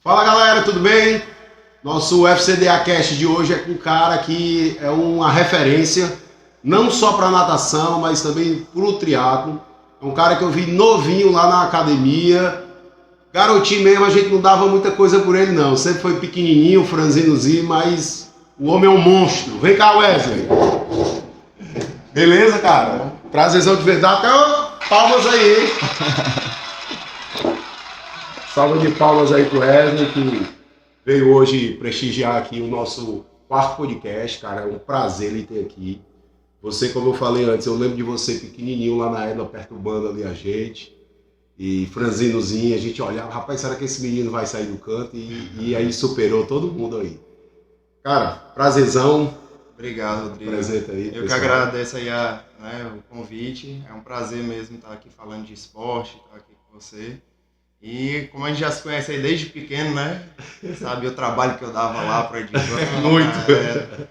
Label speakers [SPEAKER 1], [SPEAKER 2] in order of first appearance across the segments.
[SPEAKER 1] Fala galera, tudo bem? Nosso FCDA Cast de hoje é com um cara que é uma referência, não só para natação, mas também para o triatlo. É um cara que eu vi novinho lá na academia. Garotinho mesmo, a gente não dava muita coisa por ele não. Sempre foi pequenininho, franzinozinho, mas o homem é um monstro. Vem cá, Wesley. Beleza, cara? Prazerzão de ver. Dá até palmas aí, hein? Salva de palmas aí pro Wesley, que veio hoje prestigiar aqui o nosso quarto podcast, cara. É um prazer ele ter aqui. Você, como eu falei antes, eu lembro de você pequenininho lá na Edna, perturbando ali a gente. E franzinozinho, a gente olhava, rapaz, será que esse menino vai sair do canto? E aí superou todo mundo aí. Cara, prazerzão.
[SPEAKER 2] Obrigado, Rodrigo.
[SPEAKER 1] Presente aí,
[SPEAKER 2] eu pessoal. Que agradeço aí o convite. É um prazer mesmo estar aqui falando de esporte, estar aqui com você. E como a gente já se conhece aí desde pequeno, né? Sabe o trabalho que eu dava lá para Edvan.
[SPEAKER 1] Muito.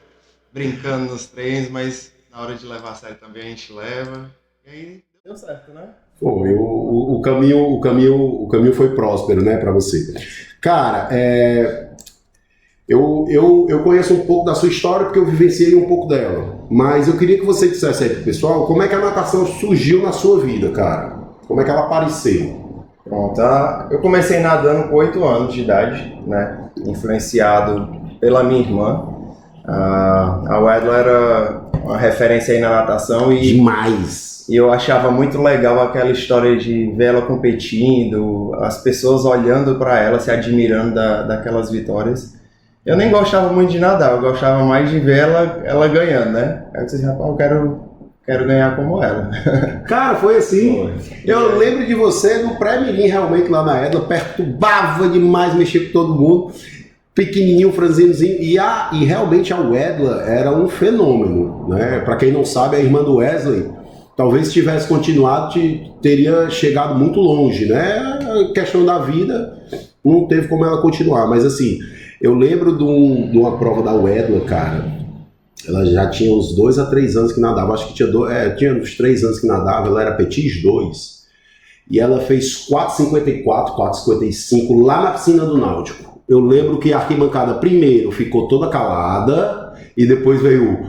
[SPEAKER 2] Brincando nos treinos, mas na hora de levar a sério também a gente leva. E aí deu certo, né?
[SPEAKER 1] Foi, o caminho foi próspero, né, para você. Cara, eu conheço um pouco da sua história porque eu vivenciei um pouco dela. Mas eu queria que você dissesse aí pro pessoal como é que a natação surgiu na sua vida, cara. Como é que ela apareceu?
[SPEAKER 2] Pronto, eu comecei nadando com 8 anos de idade, né? Influenciado pela minha irmã. A Wedla era uma referência aí na natação e...
[SPEAKER 1] Demais!
[SPEAKER 2] E eu achava muito legal aquela história de ver ela competindo, as pessoas olhando para ela, se admirando daquelas vitórias. Eu nem gostava muito de nadar, eu gostava mais de ver ela ganhando, né? Aí eu disse, rapaz, eu quero ganhar como ela.
[SPEAKER 1] Cara, foi assim. Eu lembro de você no pré-mirim, realmente, lá na Edna, perturbava demais, mexia com todo mundo. Pequenininho, franzinozinho. E realmente a Wedla era um fenômeno, né? Para quem não sabe, a irmã do Wesley, talvez se tivesse continuado, teria chegado muito longe, né? A questão da vida, não teve como ela continuar. Mas assim, eu lembro de uma prova da Wedla, cara. Ela já tinha uns 2 a 3 anos que nadava, acho que tinha uns 3 anos que nadava, ela era Petis 2. E ela fez 4,54, 4,55 lá na piscina do Náutico. Eu lembro que a arquibancada primeiro ficou toda calada e depois veio...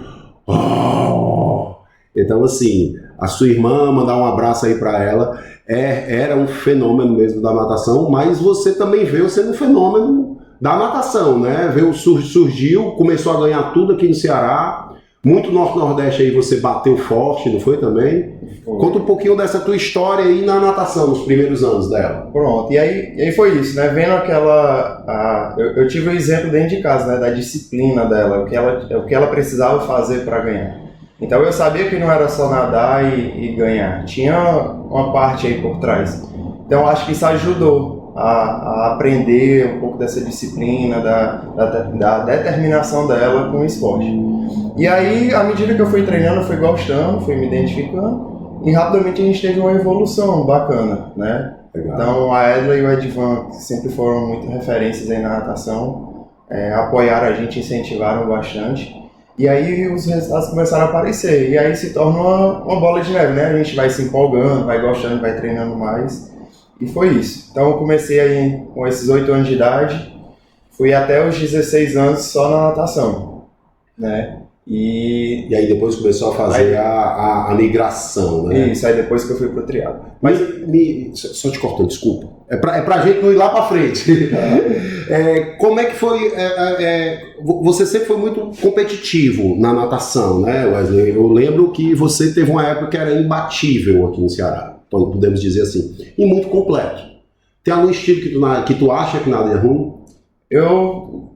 [SPEAKER 1] Então assim, a sua irmã, mandar um abraço aí pra ela, era um fenômeno mesmo da natação, mas você também veio sendo um fenômeno da natação, né? Surgiu, começou a ganhar tudo aqui no Ceará, muito Norte-Nordeste aí você bateu forte, não foi também? Foi. Conta um pouquinho dessa tua história aí na natação, nos primeiros anos dela.
[SPEAKER 2] Pronto, e aí foi isso, né? Vendo aquela... eu tive um exemplo dentro de casa, né? Da disciplina dela, o que ela precisava fazer para ganhar. Então eu sabia que não era só nadar e ganhar, tinha uma parte aí por trás. Então acho que isso ajudou a aprender um pouco dessa disciplina, da determinação dela com o esporte. E aí, à medida que eu fui treinando, eu fui gostando, fui me identificando, e rapidamente a gente teve uma evolução bacana, né? Legal. Então a Edla e o Edvan, que sempre foram muito referências aí na natação, apoiaram a gente, incentivaram bastante. E aí os resultados começaram a aparecer, e aí se torna uma bola de neve, né? A gente vai se empolgando, vai gostando, vai treinando mais. E foi isso. Então eu comecei aí com esses 8 anos de idade, fui até os 16 anos só na natação, né?
[SPEAKER 1] E aí depois começou a fazer a migração, né?
[SPEAKER 2] Isso, aí depois que eu fui pro triatlo.
[SPEAKER 1] Mas só te cortando, desculpa. É pra gente não ir lá pra frente. Como é que foi? Você sempre foi muito competitivo na natação, né, Wesley? Eu lembro que você teve uma época que era imbatível aqui no Ceará. Então, podemos dizer assim, e muito completo. Tem algum estilo que tu acha que nada é ruim?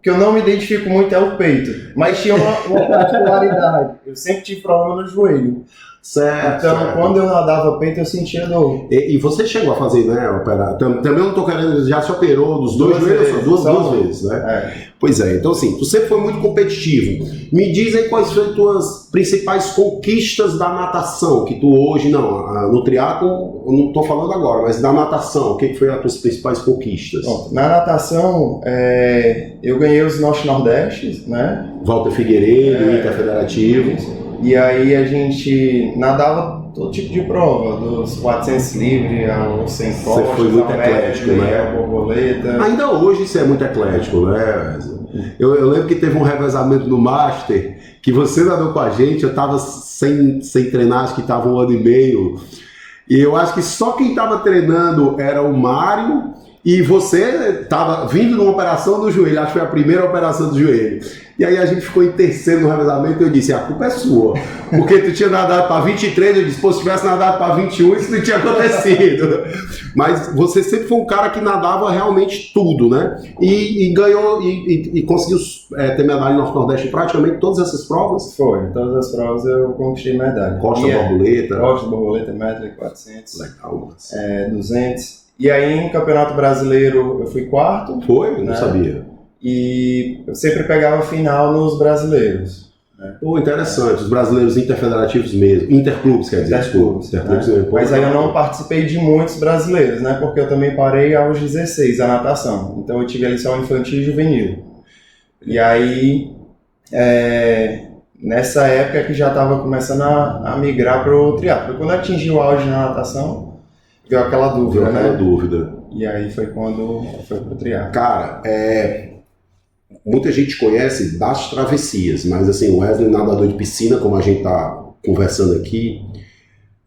[SPEAKER 2] Que eu não me identifico muito é o peito, mas tinha uma particularidade. Eu sempre tive problema no joelho.
[SPEAKER 1] Certo.
[SPEAKER 2] Então,
[SPEAKER 1] certo.
[SPEAKER 2] Quando eu nadava peito, eu sentia dor.
[SPEAKER 1] E você chegou a fazer, né, operar? Também não tô querendo, já se operou dos dois joelhos, duas vezes, né? Pois é, então assim, tu sempre foi muito competitivo. Me diz aí quais foram as tuas principais conquistas da natação, que tu hoje, no triatlo, eu não tô falando agora, mas da natação, o que foram as tuas principais conquistas?
[SPEAKER 2] Bom, na natação, eu ganhei os Norte-Nordestes, né?
[SPEAKER 1] Walter Figueiredo, Interfederativo.
[SPEAKER 2] E aí a gente nadava todo tipo de prova, dos 400 livre ao 100
[SPEAKER 1] Você
[SPEAKER 2] costas,
[SPEAKER 1] foi muito
[SPEAKER 2] ao
[SPEAKER 1] eclético,
[SPEAKER 2] medley,
[SPEAKER 1] né?
[SPEAKER 2] ao borboleta.
[SPEAKER 1] Ainda hoje você é muito eclético, né? Eu lembro que teve um revezamento no Master, que você nadou com a gente, eu estava sem treinar, acho que estava 1 ano e meio, e eu acho que só quem estava treinando era o Mário, e você estava vindo de uma operação do joelho, acho que foi a primeira operação do joelho. E aí a gente ficou em terceiro no revezamento e eu disse, a culpa é sua. Porque tu tinha nadado para 23, eu disse, pô, se tivesse nadado para 21, isso não tinha acontecido. Mas você sempre foi um cara que nadava realmente tudo, né? E ganhou, e conseguiu ter medalha no Nordeste em praticamente todas essas provas.
[SPEAKER 2] Foi, em todas as provas eu conquistei medalha.
[SPEAKER 1] Costa Borboleta.
[SPEAKER 2] Costa Borboleta, medley, 400.
[SPEAKER 1] Legal.
[SPEAKER 2] 200. E aí em Campeonato Brasileiro eu fui quarto.
[SPEAKER 1] Foi? Eu não
[SPEAKER 2] né?
[SPEAKER 1] sabia.
[SPEAKER 2] E eu sempre pegava final nos brasileiros. Né?
[SPEAKER 1] Pô, interessante. Os brasileiros interfederativos mesmo. Interclubes, quer dizer.
[SPEAKER 2] Interclubes,
[SPEAKER 1] Interclubes
[SPEAKER 2] né?
[SPEAKER 1] mesmo.
[SPEAKER 2] Mas aí eu não participei de muitos brasileiros, né? Porque eu também parei aos 16, a natação. Então eu tive ali só infantil e juvenil. E aí, nessa época que já estava começando a migrar para o triatlo. Porque quando eu atingi o auge na natação, veio aquela dúvida,
[SPEAKER 1] dúvida.
[SPEAKER 2] E aí foi quando foi pro triatlo.
[SPEAKER 1] Cara, muita gente conhece das travessias, mas assim, o Wesley, nadador de piscina, como a gente tá conversando aqui,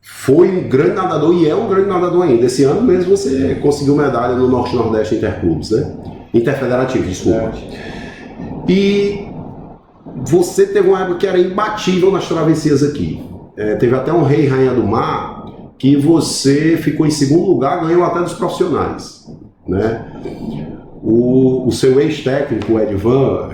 [SPEAKER 1] foi um grande nadador e é um grande nadador ainda. Esse ano mesmo você conseguiu medalha no Norte-Nordeste Interclubes, né? Interfederativo, desculpa. E você teve uma época que era imbatível nas travessias aqui. Teve até um Rei e Rainha do Mar, que você ficou em segundo lugar, ganhou até dos profissionais, né? O seu ex-técnico, o Edvan,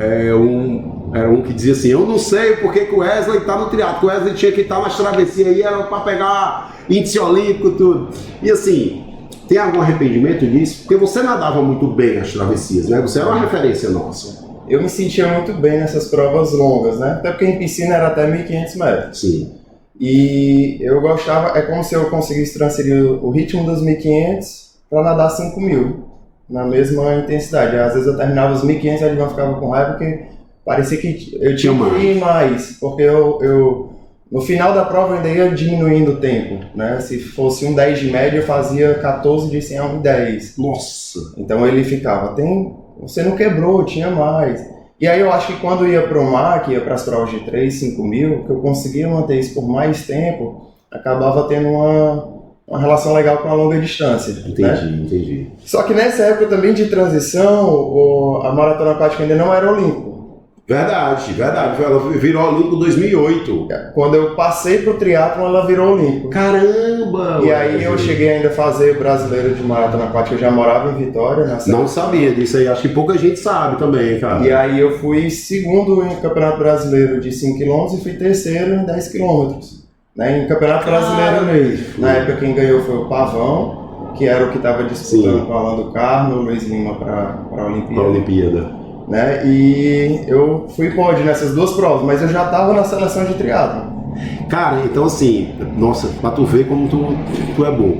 [SPEAKER 1] era um que dizia assim, eu não sei porque que o Wesley está no triatlo, o Wesley tinha que estar nas travessias aí, era para pegar índice olímpico, tudo. E assim, tem algum arrependimento disso? Porque você nadava muito bem nas travessias, né? Você era uma referência nossa.
[SPEAKER 2] Eu me sentia muito bem nessas provas longas, né? Até porque em piscina era até 1.500 metros.
[SPEAKER 1] Sim.
[SPEAKER 2] E eu gostava, é como se eu conseguisse transferir o ritmo dos 1.500 para nadar 5.000, na mesma intensidade. Às vezes eu terminava os 1.500 e a Edvan ficava com raiva porque parecia que eu tinha que ir mais, porque eu no final da prova eu ainda ia diminuindo o tempo, né? Se fosse um 10 de média eu fazia 14 de 100 a 1,10.
[SPEAKER 1] Nossa!
[SPEAKER 2] Então ele ficava, você não quebrou, tinha mais. E aí eu acho que quando ia para o mar, que ia para as provas de 3, 5 mil, que eu conseguia manter isso por mais tempo, acabava tendo uma relação legal com a longa distância.
[SPEAKER 1] Entendi,
[SPEAKER 2] né?
[SPEAKER 1] entendi.
[SPEAKER 2] Só que nessa época também de transição, a maratona aquática ainda não era olímpico.
[SPEAKER 1] Verdade. Ela virou olímpico em 2008.
[SPEAKER 2] Quando eu passei pro triatlon, ela virou olímpico.
[SPEAKER 1] Caramba!
[SPEAKER 2] E aí eu cheguei ainda a fazer o brasileiro de maratona aquática, eu já morava em Vitória.
[SPEAKER 1] Não sabia disso aí, acho que pouca gente sabe também, cara.
[SPEAKER 2] E aí eu fui segundo em Campeonato Brasileiro de 5 km e fui terceiro em 10 km. Né? Em Campeonato Brasileiro mesmo. Na época quem ganhou foi o Pavão, que era o que estava disputando com o Alan do Carmo, o Luiz Lima para a Olimpíada. Né? E eu fui pódio nessas duas provas, mas eu já estava na seleção de triatlo.
[SPEAKER 1] Cara, então assim, nossa, pra tu ver como tu é bom.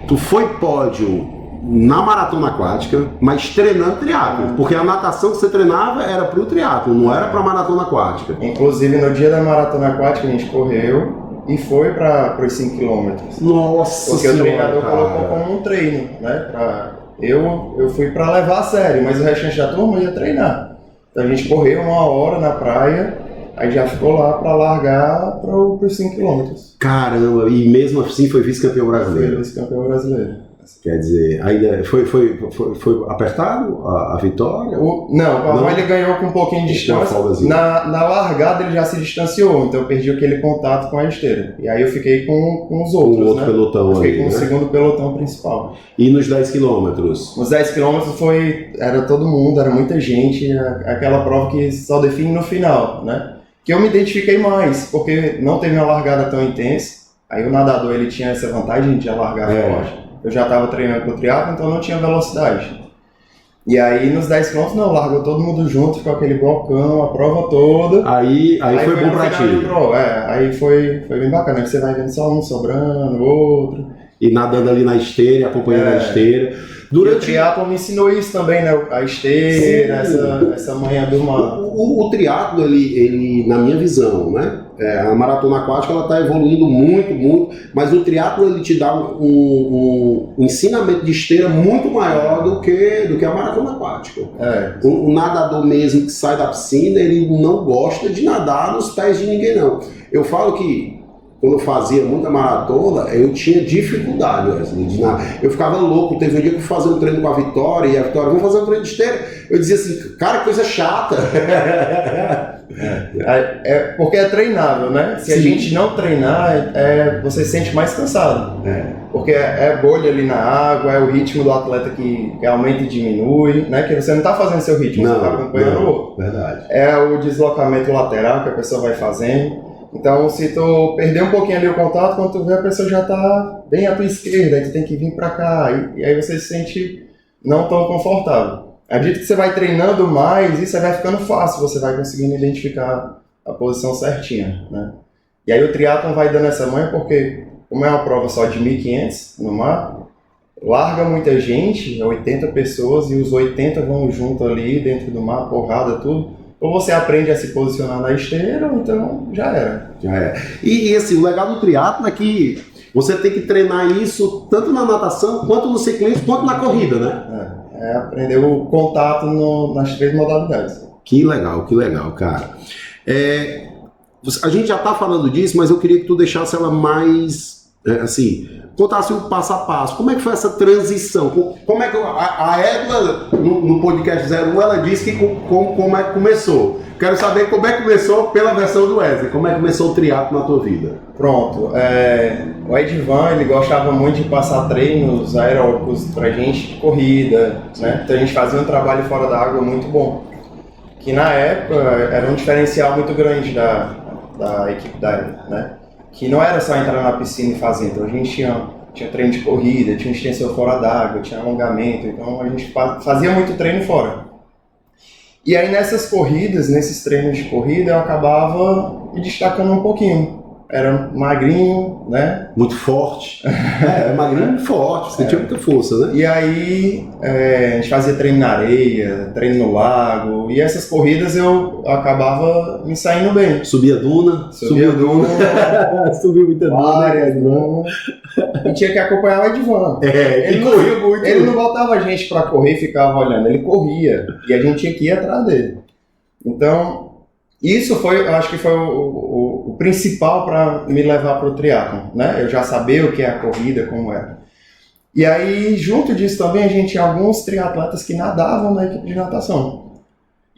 [SPEAKER 1] Tu foi pódio na maratona aquática, mas treinando triatlo, porque a natação que você treinava era pro triatlo, não era pra maratona aquática.
[SPEAKER 2] Inclusive no dia da maratona aquática a gente correu e foi para os 5 km.
[SPEAKER 1] Nossa
[SPEAKER 2] porque
[SPEAKER 1] senhora,
[SPEAKER 2] o treinador
[SPEAKER 1] cara.
[SPEAKER 2] colocou como um treino, né? Eu fui para levar a sério, mas o restante da turma ia treinar. Então a gente correu 1 hora na praia, aí já ficou lá para largar para os 5 km.
[SPEAKER 1] Caramba, e mesmo assim foi vice-campeão brasileiro.
[SPEAKER 2] Foi vice-campeão brasileiro.
[SPEAKER 1] Quer dizer, ainda foi apertado a vitória?
[SPEAKER 2] Não, o Pavão ele ganhou com um pouquinho de distância. Na largada ele já se distanciou, então eu perdi aquele contato com a esteira. E aí eu fiquei com os outros,
[SPEAKER 1] o outro pelotão
[SPEAKER 2] eu fiquei
[SPEAKER 1] ali,
[SPEAKER 2] com o segundo pelotão principal.
[SPEAKER 1] E nos 10 quilômetros?
[SPEAKER 2] Nos 10 quilômetros era todo mundo, era muita gente, aquela prova que só define no final, né? Que eu me identifiquei mais, porque não teve uma largada tão intensa. Aí o nadador ele tinha essa vantagem de largar forte. Eu já estava treinando pro triatlo, então não tinha velocidade. E aí nos 10 km não, largou todo mundo junto, ficou aquele blocão, a prova toda.
[SPEAKER 1] Aí foi bom pra ti.
[SPEAKER 2] Aí foi bem bacana, você vai vendo só um sobrando, outro.
[SPEAKER 1] e nadando ali na esteira, acompanhando a esteira.
[SPEAKER 2] Durante o triatlo me ensinou isso também, né? A esteira, essa manhã do mar.
[SPEAKER 1] O triatlo, ele, na minha visão, né? A maratona aquática ela está evoluindo muito, mas o triatlo ele te dá um ensinamento de esteira muito maior do que a maratona aquática. O nadador mesmo que sai da piscina, ele não gosta de nadar nos pés de ninguém, não. Eu falo que quando eu fazia muita maratona, eu tinha dificuldade, Wesley, de nadar. Eu ficava louco. Teve um dia que eu fui fazer um treino com a Vitória, e a Vitória, vamos fazer um treino de esteira. Eu dizia assim, cara, que coisa chata.
[SPEAKER 2] Porque é treinável, né? Se a gente não treinar, você se sente mais cansado. Porque é bolha ali na água, é o ritmo do atleta que aumenta e diminui, né? Que você não está fazendo seu ritmo, você está acompanhando o outro.
[SPEAKER 1] Verdade.
[SPEAKER 2] É o deslocamento lateral que a pessoa vai fazendo. Então, se tu perder um pouquinho ali o contato, quando tu vê, a pessoa já tá bem à tua esquerda, aí tu tem que vir para cá, e aí você se sente não tão confortável. À medida que você vai treinando mais, isso vai ficando fácil, você vai conseguindo identificar a posição certinha, né? E aí o triatlon vai dando essa manha porque, como é uma prova só de 1.500 no mar, larga muita gente, 80 pessoas, e os 80 vão junto ali dentro do mar, porrada, tudo. Ou você aprende a se posicionar na esteira, ou então já era. E assim, o legal do triatlo é que você tem que treinar isso tanto na natação, quanto no ciclismo, quanto na corrida, né? Aprender o contato nas 3 modalidades.
[SPEAKER 1] Que legal, cara. A gente já está falando disso, mas eu queria que tu deixasse ela mais, assim, contasse o passo a passo. Como é que foi essa transição? Como é que a Edla, no podcast 01, ela disse que como é que começou. Quero saber como é que começou pela versão do Wesley. Como é que começou o triatlo na tua vida?
[SPEAKER 2] Pronto. O Edvan, ele gostava muito de passar treinos aeróbicos pra gente de corrida, né? Então a gente fazia um trabalho fora da água muito bom. Que na época era um diferencial muito grande da equipe da Edla, né? Que não era só entrar na piscina e fazer. Então a gente tinha treino de corrida, tinha extensão fora d'água, tinha alongamento. Então a gente fazia muito treino fora. E aí nessas corridas, nesses treinos de corrida, eu acabava me destacando um pouquinho. Era magrinho, né?
[SPEAKER 1] Muito forte. Magrinho muito forte, você tinha muita força, né?
[SPEAKER 2] E aí a gente fazia treino na areia, treino no lago, e essas corridas eu acabava me saindo bem.
[SPEAKER 1] Subia duna.
[SPEAKER 2] Subia duna.
[SPEAKER 1] Subiu muita duna.
[SPEAKER 2] E tinha que acompanhar o Edvan.
[SPEAKER 1] Ele corria muito.
[SPEAKER 2] Ele não botava a gente pra correr e ficava olhando, ele corria. E a gente tinha que ir atrás dele. Então, isso foi, eu acho que foi o principal para me levar para o triatlon, né? Eu já sabia o que é a corrida, como era. E aí, junto disso também, a gente tinha alguns triatletas que nadavam na equipe de natação.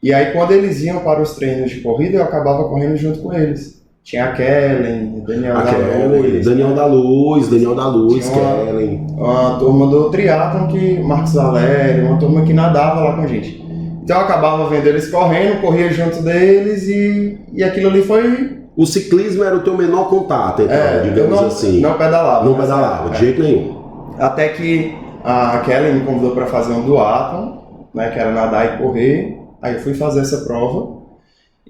[SPEAKER 2] E aí, quando eles iam para os treinos de corrida, eu acabava correndo junto com eles. Tinha a Kellen,
[SPEAKER 1] Daniel da Luz, Kellen.
[SPEAKER 2] Uma turma do triatlon, Marcos Valério, uma turma que nadava lá com a gente. Então eu acabava vendo eles correndo, corria junto deles e aquilo ali foi...
[SPEAKER 1] O ciclismo era o teu menor contato, então, digamos assim.
[SPEAKER 2] Não pedalava.
[SPEAKER 1] Não pedalava, de jeito nenhum.
[SPEAKER 2] Até que a Kelly me convidou para fazer um duatlon, né, que era nadar e correr. Aí eu fui fazer essa prova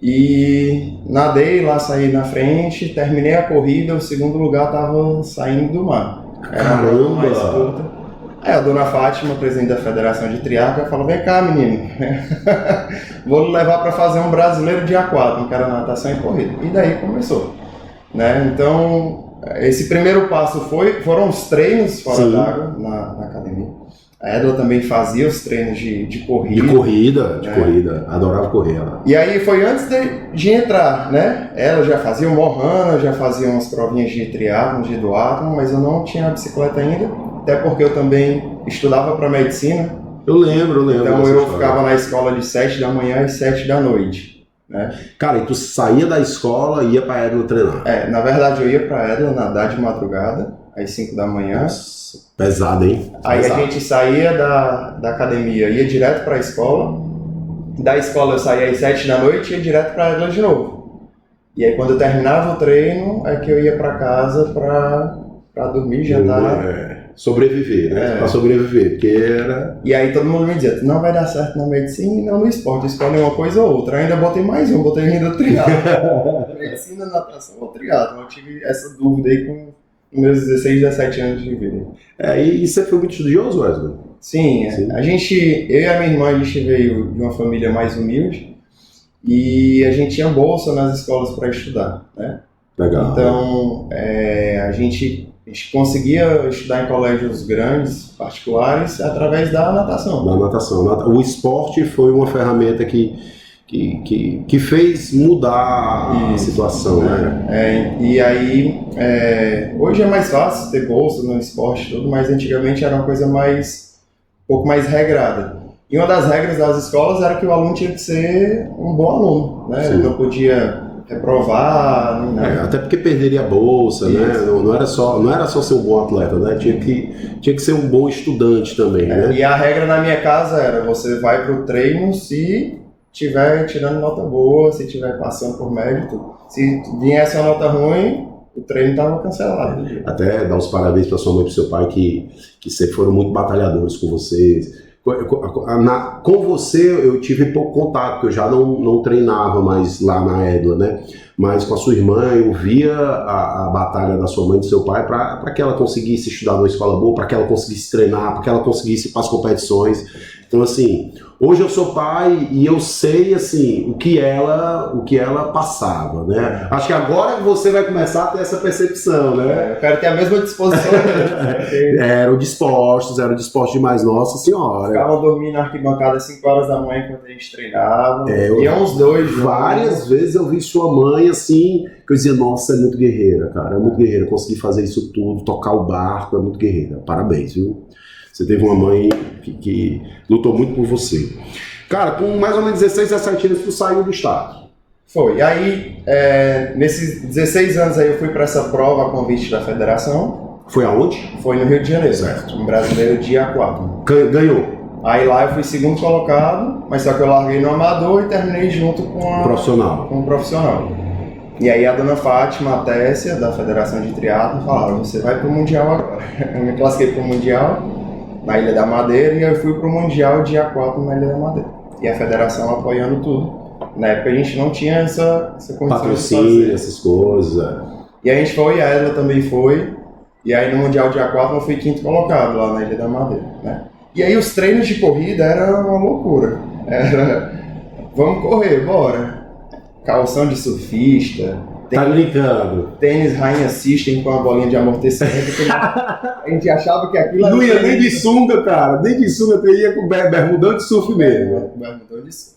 [SPEAKER 2] e nadei lá, saí na frente, terminei a corrida, o segundo lugar estava saindo do mar. Era a prova mais curta. Aí a dona Fátima, presidente da Federação de Triatlo, falou: vem cá, menino, vou levar para fazer um brasileiro de aquático, que era natação e corrida. E daí começou, né? Então, esse primeiro passo foram os treinos fora d'água na academia. A Edla também fazia os treinos de corrida.
[SPEAKER 1] De corrida, adorava correr. Ela.
[SPEAKER 2] E aí foi antes de entrar, né? Ela já fazia o Mohana, já fazia umas provinhas de triatlon, de duatlon, mas eu não tinha a bicicleta ainda. Até porque eu também estudava para medicina.
[SPEAKER 1] Eu lembro.
[SPEAKER 2] Então eu ficava na escola de 7 da manhã às 7 da noite. Né?
[SPEAKER 1] Cara, e tu saía da escola e ia pra Edla treinar?
[SPEAKER 2] Na verdade eu ia pra Edla nadar de madrugada, às 5 da manhã.
[SPEAKER 1] Nossa, pesado, hein?
[SPEAKER 2] Aí a gente saía da academia, ia direto pra escola. Da escola eu saía às 7 da noite e ia direto pra Edla de novo. E aí quando eu terminava o treino, é que eu ia pra casa pra dormir, jantar.
[SPEAKER 1] Sobreviver, né? Pra sobreviver, porque era...
[SPEAKER 2] E aí todo mundo me dizia: não vai dar certo na medicina e não no esporte, escolhe uma coisa ou outra. Ainda botei mais um, botei ainda triatlo. Medicina, natação ou triatlo. Eu tive essa dúvida aí com meus 16, 17 anos de vida.
[SPEAKER 1] E você foi muito estudioso, Wesley?
[SPEAKER 2] Sim. Eu e a minha irmã, a gente veio de uma família mais humilde e a gente tinha bolsa nas escolas para estudar, né?
[SPEAKER 1] Legal.
[SPEAKER 2] Então, a gente conseguia estudar em colégios grandes, particulares, através da natação.
[SPEAKER 1] Da natação. O esporte foi uma ferramenta que fez mudar a situação, né?
[SPEAKER 2] E aí, hoje é mais fácil ter bolsa no esporte e tudo, mas antigamente era uma coisa um pouco mais regrada. E uma das regras das escolas era que o aluno tinha que ser um bom aluno, né? Ele não podia reprovar, nem nada.
[SPEAKER 1] Até porque perderia a bolsa, né? Não era só ser um bom atleta, né? Tinha que ser um bom estudante também, né?
[SPEAKER 2] E a regra na minha casa era: você vai pro treino se estiver tirando nota boa, se estiver passando por mérito. Se viesse uma nota ruim, o treino estava cancelado.
[SPEAKER 1] Até dar os parabéns para sua mãe e para seu pai que sempre foram muito batalhadores com vocês. Com você eu tive pouco contato, porque eu já não treinava mais lá na Edla, né? Mas com a sua irmã eu via a batalha da sua mãe e do seu pai para que ela conseguisse estudar numa escola boa, para que ela conseguisse treinar, para que ela conseguisse ir para as competições. Então, assim, hoje eu sou pai e eu sei, assim, o que ela passava, né? Acho que agora você vai começar a ter essa percepção, né?
[SPEAKER 2] Eu quero ter a mesma disposição.
[SPEAKER 1] Era de esportes demais, nossa senhora.
[SPEAKER 2] Ficavam dormindo na arquibancada às 5 horas da manhã enquanto a gente treinava. Iam os dois.
[SPEAKER 1] Várias vezes eu vi sua mãe, assim, que eu dizia, nossa, é muito guerreira, cara, é muito guerreira, conseguir fazer isso tudo, tocar o barco, é muito guerreira. Parabéns, viu? Você teve uma mãe que lutou muito por você. Cara, com mais ou menos 16, 17 anos, tu saiu do estado.
[SPEAKER 2] Foi. E aí, nesses 16 anos aí, eu fui para essa prova a convite da federação.
[SPEAKER 1] Foi aonde?
[SPEAKER 2] Foi no Rio de Janeiro.
[SPEAKER 1] Certo.
[SPEAKER 2] Um brasileiro de A4.
[SPEAKER 1] Ganhou.
[SPEAKER 2] Aí lá eu fui segundo colocado, mas só que eu larguei no amador e terminei junto com o profissional. E aí a dona Fátima, a Tessia, da Federação de Triatlo, falaram: você vai pro Mundial agora. Eu me classifiquei pro Mundial na Ilha da Madeira e eu fui pro Mundial de A4 na Ilha da Madeira. E a federação apoiando tudo. Na época a gente não tinha essa condição
[SPEAKER 1] patrocínio,
[SPEAKER 2] de fazer
[SPEAKER 1] essas coisas.
[SPEAKER 2] E a gente foi, a Edla também foi. E aí no Mundial de A4 eu fui quinto colocado lá na Ilha da Madeira, né? E aí os treinos de corrida era uma loucura. Vamos correr, bora. Calção de surfista.
[SPEAKER 1] Tá brincando.
[SPEAKER 2] Tênis Rainha System com a bolinha de amortecimento. A gente achava que aquilo era...
[SPEAKER 1] Não ia nem de sunga, cara. Nem de sunga, tu ia com bermudão de surf mesmo.
[SPEAKER 2] Bermudão de surf.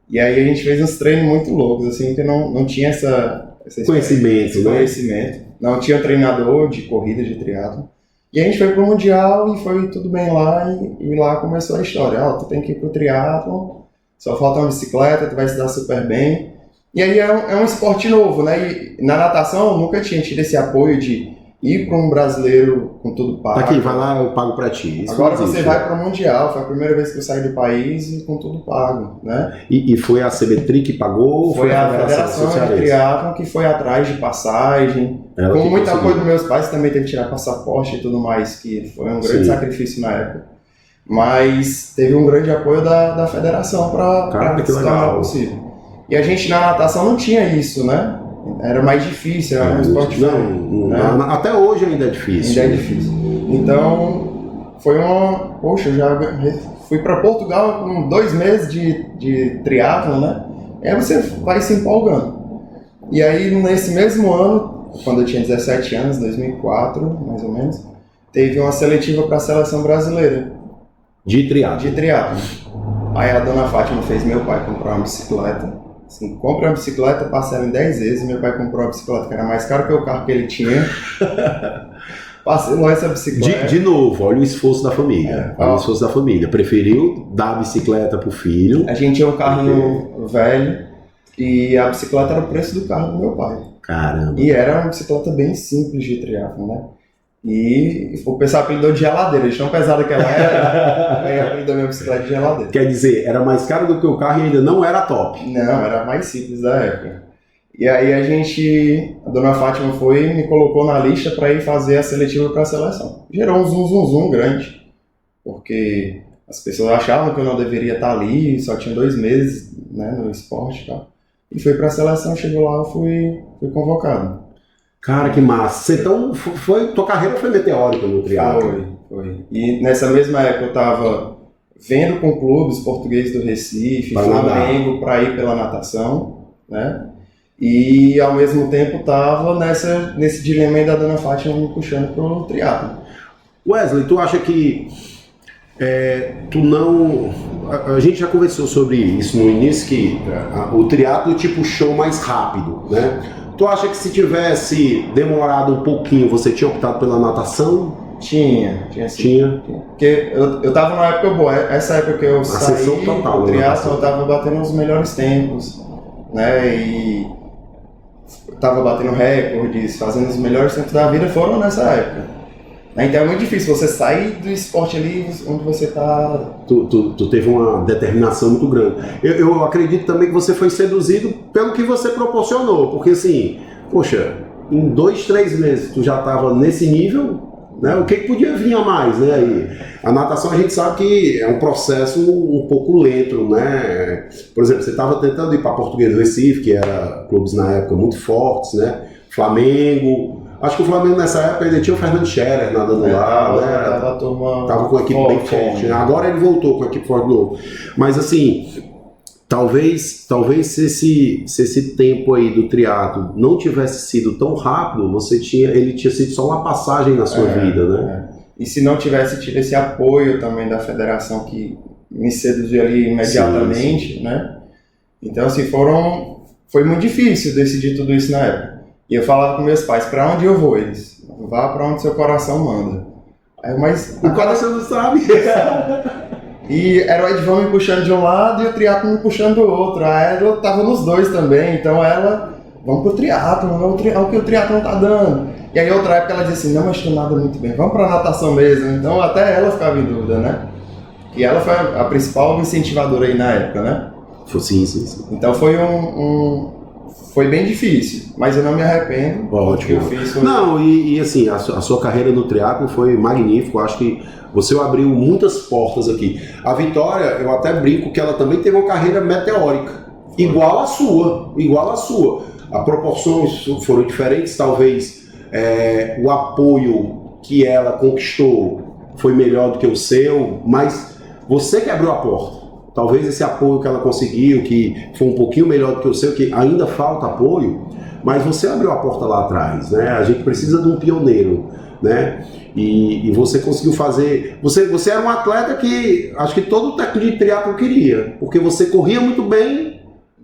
[SPEAKER 2] E aí a gente fez uns treinos muito loucos, assim, que não tinha esse
[SPEAKER 1] conhecimento, né?
[SPEAKER 2] Não tinha treinador de corrida, de triatlo. E a gente foi pro Mundial e foi tudo bem lá. E lá começou a história. Tu tem que ir pro triatlo, só falta uma bicicleta, tu vai se dar super bem. E aí é um esporte novo, né? E na natação eu nunca tinha tido esse apoio de ir para um brasileiro com tudo pago.
[SPEAKER 1] Tá aqui, vai lá, eu pago para ti.
[SPEAKER 2] Isso agora você vai para o Mundial, foi a primeira vez que eu saí do país e com tudo pago, né?
[SPEAKER 1] E foi a CBTRI que pagou?
[SPEAKER 2] Foi a Federação de Triatlo que foi atrás de passagem. Com muito apoio dos meus pais, também teve que tirar passaporte e tudo mais, que foi um grande sacrifício na época. Mas teve um grande apoio da federação para se tornar possível. E a gente na natação não tinha isso, né? Era mais difícil, era um esporte diferente.
[SPEAKER 1] Até hoje ainda é difícil.
[SPEAKER 2] Ainda é difícil. Então, foi uma... Poxa, eu já fui para Portugal com 2 meses de triatlo, né? E aí você vai se empolgando. E aí, nesse mesmo ano, quando eu tinha 17 anos, 2004, mais ou menos, teve uma seletiva para a seleção brasileira.
[SPEAKER 1] De triatlo?
[SPEAKER 2] De triatlo. Aí a dona Fátima fez meu pai comprar uma bicicleta. Assim, compra uma bicicleta, parcela em 10 vezes. Meu pai comprou uma bicicleta que era mais cara que o carro que ele tinha. Parcelou essa bicicleta.
[SPEAKER 1] De novo, olha o esforço da família. Olha o esforço da família. Preferiu dar a bicicleta pro filho.
[SPEAKER 2] A gente tinha um carrinho velho e a bicicleta era o preço do carro do meu pai.
[SPEAKER 1] Caramba.
[SPEAKER 2] E era uma bicicleta bem simples de triatlo, né? E o pessoal apelidou de geladeira, de tão pesada que ela era, aí apelidou minha bicicleta de geladeira.
[SPEAKER 1] Quer dizer, era mais caro do que o carro e ainda não era top.
[SPEAKER 2] Não, era mais simples da época. E aí a dona Fátima foi e me colocou na lista para ir fazer a seletiva para a seleção. Gerou um zum grande, porque as pessoas achavam que eu não deveria estar ali, só tinha 2 meses, né, no esporte e tal. E foi para a seleção, chegou lá, eu fui convocado.
[SPEAKER 1] Cara, que massa. Então, tua carreira foi meteórica no triatlo?
[SPEAKER 2] Foi. E nessa mesma época eu estava vendo com clubes portugueses do Recife, Flamengo, para ir pela natação, né? E ao mesmo tempo estava nesse dilema aí da Dona Fátima me puxando pro triatlo.
[SPEAKER 1] Wesley, tu acha que tu não... A gente já conversou sobre isso no início, que o triatlo te puxou mais rápido, né? Tu acha que se tivesse demorado um pouquinho, você tinha optado pela natação?
[SPEAKER 2] Tinha sim. Porque eu tava numa época boa, essa época que eu saí do triatlo, eu tava batendo os melhores tempos, né? E eu tava batendo recordes, fazendo os melhores tempos da vida, foram nessa época. Então é muito difícil você sair do esporte ali onde você tá...
[SPEAKER 1] Tu teve uma determinação muito grande. Eu acredito também que você foi seduzido pelo que você proporcionou, porque assim, poxa, em 2, 3 meses tu já tava nesse nível, né? O que podia vir a mais, né? E a natação a gente sabe que é um processo um pouco lento, né? Por exemplo, você estava tentando ir para Português do Recife, que era clubes na época muito fortes, né? Flamengo... Acho que o Flamengo nessa época ainda tinha o Fernando Scherer nadando lá, né? Tava com a equipe bem forte, né? Agora ele voltou com a equipe forte de novo. Mas assim, talvez se esse tempo aí do triatlo não tivesse sido tão rápido, ele tinha sido só uma passagem na sua vida, né?
[SPEAKER 2] E se não tivesse tido esse apoio também da federação que me seduziu ali imediatamente, sim. Né? Então assim, foi muito difícil decidir tudo isso na época. E eu falava com meus pais, pra onde eu vou? Eles, vá pra onde seu coração manda. Aí, mas
[SPEAKER 1] o coração não sabe.
[SPEAKER 2] E era o Edvan me puxando de um lado e o triatlo me puxando do outro. A Edla tava nos dois também, então ela, vamos pro triatlo, olha o que o triatlo tá dando. E aí outra época ela disse assim, não, mas tu nada muito bem, vamos pra natação mesmo. Então até ela ficava em dúvida, né? E ela foi a principal incentivadora aí na época, né?
[SPEAKER 1] Sim.
[SPEAKER 2] Então foi bem difícil, mas eu não me arrependo.
[SPEAKER 1] Ótimo. Não, e assim, a sua carreira no triatlo foi magnífica. Eu acho que você abriu muitas portas aqui. A Vitória, eu até brinco que ela também teve uma carreira meteórica, igual a sua. As proporções foram diferentes, talvez o apoio que ela conquistou foi melhor do que o seu, mas você que abriu a porta. Talvez esse apoio que ela conseguiu, que foi um pouquinho melhor do que o seu, que ainda falta apoio, mas você abriu a porta lá atrás, né? A gente precisa de um pioneiro, né? E você conseguiu fazer... Você era um atleta que acho que todo técnico de triatlo queria, porque você corria muito bem,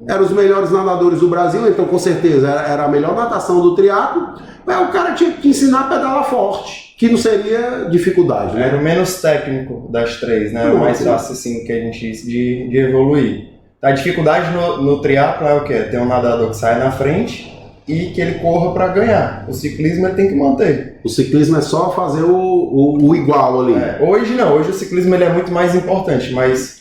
[SPEAKER 1] eram os melhores nadadores do Brasil, então com certeza era a melhor natação do triatlo, mas o cara tinha que ensinar a pedalar forte, que não seria dificuldade, né?
[SPEAKER 2] Era o menos técnico das três, né? Era o mais fácil assim que a gente disse de evoluir. A dificuldade no triatlo é o quê? Tem um nadador que sai na frente e que ele corra para ganhar. O ciclismo ele tem que manter.
[SPEAKER 1] O ciclismo é só fazer o igual ali.
[SPEAKER 2] Hoje não, hoje o ciclismo ele é muito mais importante, mas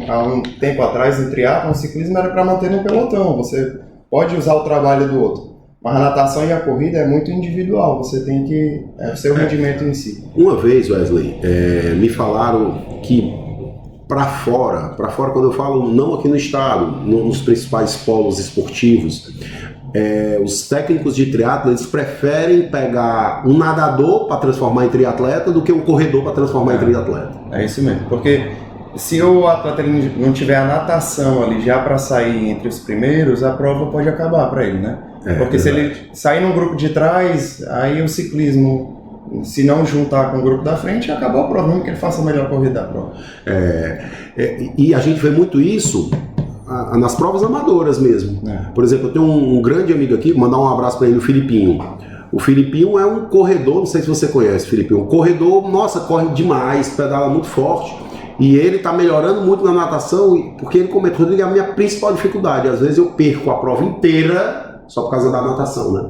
[SPEAKER 2] há um tempo atrás no triatlo o ciclismo era para manter no pelotão. Você pode usar o trabalho do outro. Mas a natação e a corrida é muito individual, você tem que... É o seu rendimento em si.
[SPEAKER 1] Uma vez, Wesley, me falaram que para fora, quando eu falo não aqui no estado, nos principais polos esportivos, os técnicos de triatlo, eles preferem pegar um nadador para transformar em triatleta do que um corredor para transformar em triatleta.
[SPEAKER 2] É isso mesmo, porque se o atleta ele não tiver a natação ali já para sair entre os primeiros, a prova pode acabar para ele, né? Porque se ele sair num grupo de trás, aí o ciclismo, se não juntar com o grupo da frente, acabou a prova, mesmo que ele faça a melhor corrida da prova.
[SPEAKER 1] E a gente vê muito isso nas provas amadoras mesmo. Por exemplo, eu tenho um grande amigo aqui, vou mandar um abraço para ele, o Filipinho. O Filipinho é um corredor, não sei se você conhece o Filipinho, um corredor, nossa, corre demais, pedala muito forte. E ele está melhorando muito na natação, porque ele comentou que é a minha principal dificuldade. Às vezes eu perco a prova inteira só por causa da natação, né?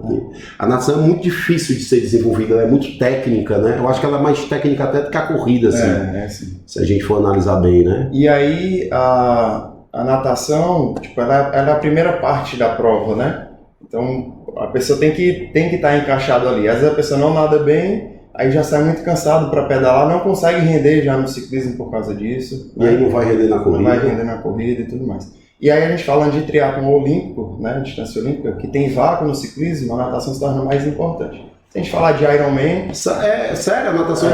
[SPEAKER 1] A natação é muito difícil de ser desenvolvida, ela é muito técnica, né? Eu acho que ela é mais técnica até do que a corrida, assim,
[SPEAKER 2] sim.
[SPEAKER 1] Se a gente for analisar bem, né?
[SPEAKER 2] E aí a natação, tipo, ela é a primeira parte da prova, né? Então a pessoa tem que estar encaixado ali. Às vezes a pessoa não nada bem, aí já sai muito cansado para pedalar, não consegue render já no ciclismo por causa disso.
[SPEAKER 1] E aí não vai render na corrida.
[SPEAKER 2] Não vai render na corrida e tudo mais. E aí a gente falando de triatlon olímpico, né, distância olímpica, que tem vácuo no ciclismo, a natação se torna mais importante. Se a gente falar de Ironman...
[SPEAKER 1] Sério, a natação,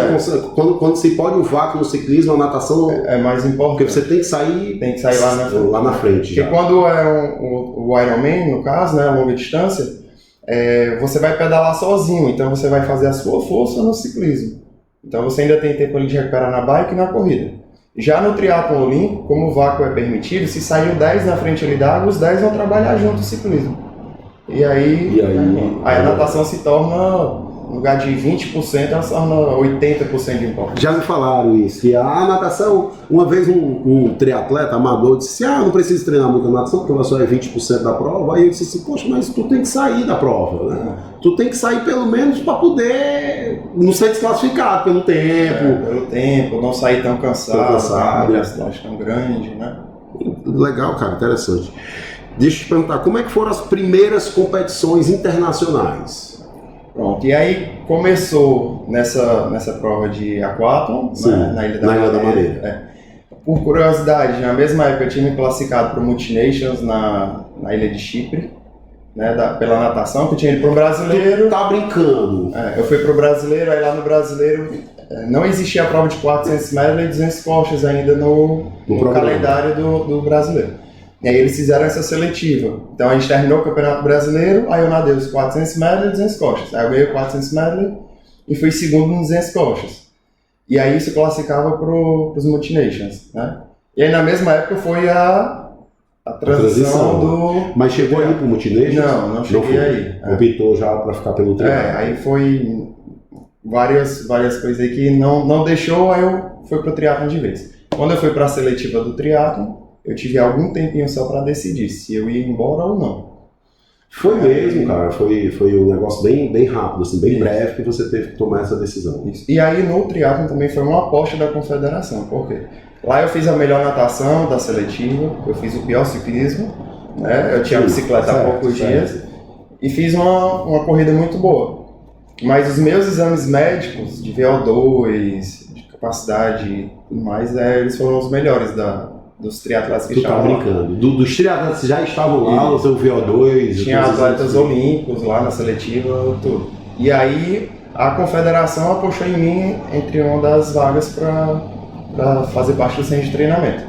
[SPEAKER 1] quando se pode o vácuo no ciclismo, a natação...
[SPEAKER 2] É mais importante.
[SPEAKER 1] Porque você tem que sair lá na frente.
[SPEAKER 2] Porque quando é o Ironman, no caso, né, a longa distância, você vai pedalar sozinho, então você vai fazer a sua força no ciclismo. Então você ainda tem tempo ali de recuperar na bike e na corrida. Já no triatlon olímpico, como o vácuo é permitido, se saiu 10 na frente ali da água, os 10 vão trabalhar junto no ciclismo. E aí a natação se torna, no lugar de 20%, ela se torna 80% de importância.
[SPEAKER 1] Já me falaram isso, que a natação, uma vez um triatleta amador disse assim, não preciso treinar muito a natação, porque ela só é 20% da prova. Aí eu disse assim, poxa, mas tu tem que sair da prova, né? Tu tem que sair pelo menos para poder não ser desclassificado pelo tempo.
[SPEAKER 2] Pelo tempo, não sair tão cansado, a cidade tão grande, né?
[SPEAKER 1] Legal, cara, interessante. Deixa eu te perguntar, como é que foram as primeiras competições internacionais?
[SPEAKER 2] Pronto, e aí começou nessa prova de aquatlon, né, na Ilha da Madeira. Por curiosidade, na mesma época eu tinha me classificado para o Multinations na Ilha de Chipre, né, pela natação, que eu tinha ido para o brasileiro.
[SPEAKER 1] Tu tá brincando?
[SPEAKER 2] Eu fui para o brasileiro, aí lá no brasileiro não existia a prova de 400 metros e 200 costas ainda no calendário do brasileiro. E aí eles fizeram essa seletiva. Então a gente terminou o Campeonato Brasileiro, aí eu nadei os 400 metros e 200 costas. Aí eu ganhei 400 metros e fui segundo nos 200 costas. E aí isso classificava para os Multinations, né? E aí na mesma época foi a transição do...
[SPEAKER 1] Mas chegou aí para o Multinations?
[SPEAKER 2] Não cheguei aí.
[SPEAKER 1] Optou já para ficar pelo triatlon.
[SPEAKER 2] Aí foi várias coisas aí que não deixou, aí eu fui para o triatlon de vez. Quando eu fui para a seletiva do triatlon, eu tive algum tempinho só para decidir se eu ia embora ou não.
[SPEAKER 1] Foi mesmo, cara. Foi um negócio bem rápido, assim, bem breve que você teve que tomar essa decisão.
[SPEAKER 2] Isso. E aí no triatlon também foi uma aposta da confederação. Por quê? Lá eu fiz a melhor natação da seletiva, eu fiz o pior ciclismo, né? Eu tinha bicicleta há poucos dias e fiz uma corrida muito boa. Mas os meus exames médicos de VO2, de capacidade e tudo mais, eles foram os melhores dos triatletas que estavam lá.
[SPEAKER 1] Tu tá brincando. Dos triatletas que já estavam lá, o seu VO2...
[SPEAKER 2] Tinha atletas olímpicos lá na seletiva, tudo. E aí a confederação apostou em mim entre uma das vagas para fazer parte do centro de treinamento.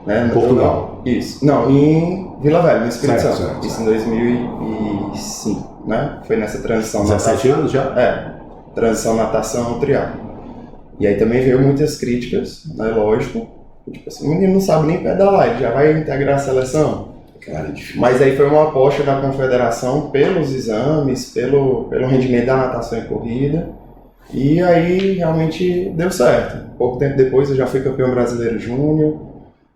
[SPEAKER 2] Né?
[SPEAKER 1] Portugal?
[SPEAKER 2] Isso. Não, em Vila Velha, no Espírito Santo.
[SPEAKER 1] Certo.
[SPEAKER 2] Isso em 2005, né? Foi nessa transição.
[SPEAKER 1] 17 anos já?
[SPEAKER 2] Transição natação triatlo. E aí também veio muitas críticas, né? Lógico. Tipo assim, o menino não sabe nem pedalar, ele já vai integrar a seleção.
[SPEAKER 1] Cara, é difícil.
[SPEAKER 2] Mas aí foi uma aposta da confederação pelos exames, pelo rendimento da natação e corrida. E aí realmente deu certo. Pouco tempo depois eu já fui campeão brasileiro júnior,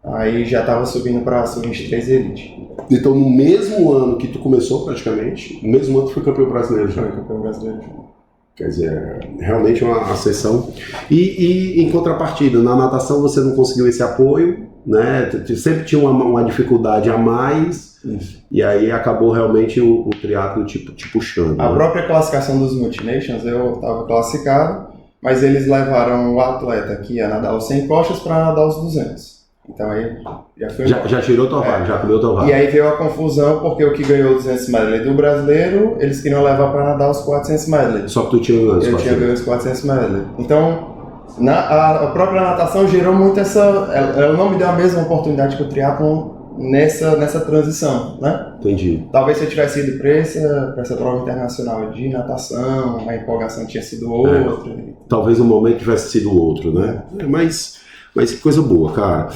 [SPEAKER 2] aí já estava subindo para a Sub-23 Elite.
[SPEAKER 1] Então no mesmo ano que tu começou praticamente, no mesmo ano tu foi campeão brasileiro júnior.
[SPEAKER 2] Foi campeão brasileiro júnior.
[SPEAKER 1] Quer dizer, realmente uma ascensão. E em contrapartida, na natação você não conseguiu esse apoio, né? Sempre tinha uma dificuldade a mais. Isso. E aí acabou realmente o triatlo te puxando.
[SPEAKER 2] A própria classificação dos Multinations, eu estava classificado, mas eles levaram o atleta que ia nadar os 100 costas para nadar os 200. Então aí já foi
[SPEAKER 1] já tirou tua vaga, já comeu tua vaga.
[SPEAKER 2] E aí veio a confusão, porque o que ganhou 200 medley do brasileiro, eles queriam levar para nadar os 400 medley.
[SPEAKER 1] Só que tu tinha ganho os 400.
[SPEAKER 2] Eu tinha ganho os 400 medley. Então, a própria natação gerou muito essa... Ela não me deu a mesma oportunidade que o triatlon nessa transição, né?
[SPEAKER 1] Entendi.
[SPEAKER 2] Talvez se eu tivesse ido para essa prova internacional de natação, a empolgação tinha sido outra.
[SPEAKER 1] Talvez o momento tivesse sido outro, né? Mas que coisa boa, cara.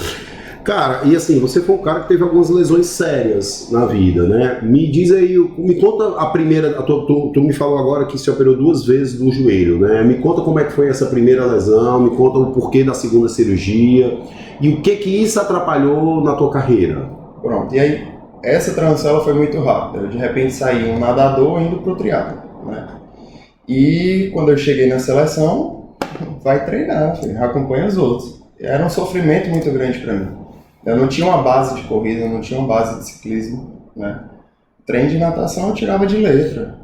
[SPEAKER 1] Cara, e assim, você foi um cara que teve algumas lesões sérias na vida, né? Me diz aí, me conta a primeira, tu me falou agora que se operou 2 vezes do joelho, né? Me conta como é que foi essa primeira lesão, me conta o porquê da segunda cirurgia e o que isso atrapalhou na tua carreira.
[SPEAKER 2] Pronto, e aí, essa transição ela foi muito rápida. Eu, de repente saí um nadador indo pro triatlo, né? E quando eu cheguei na seleção, vai treinar, filho, acompanha os outros. Era um sofrimento muito grande para mim. Eu não tinha uma base de corrida, eu não tinha uma base de ciclismo, né? Treino de natação eu tirava de letra,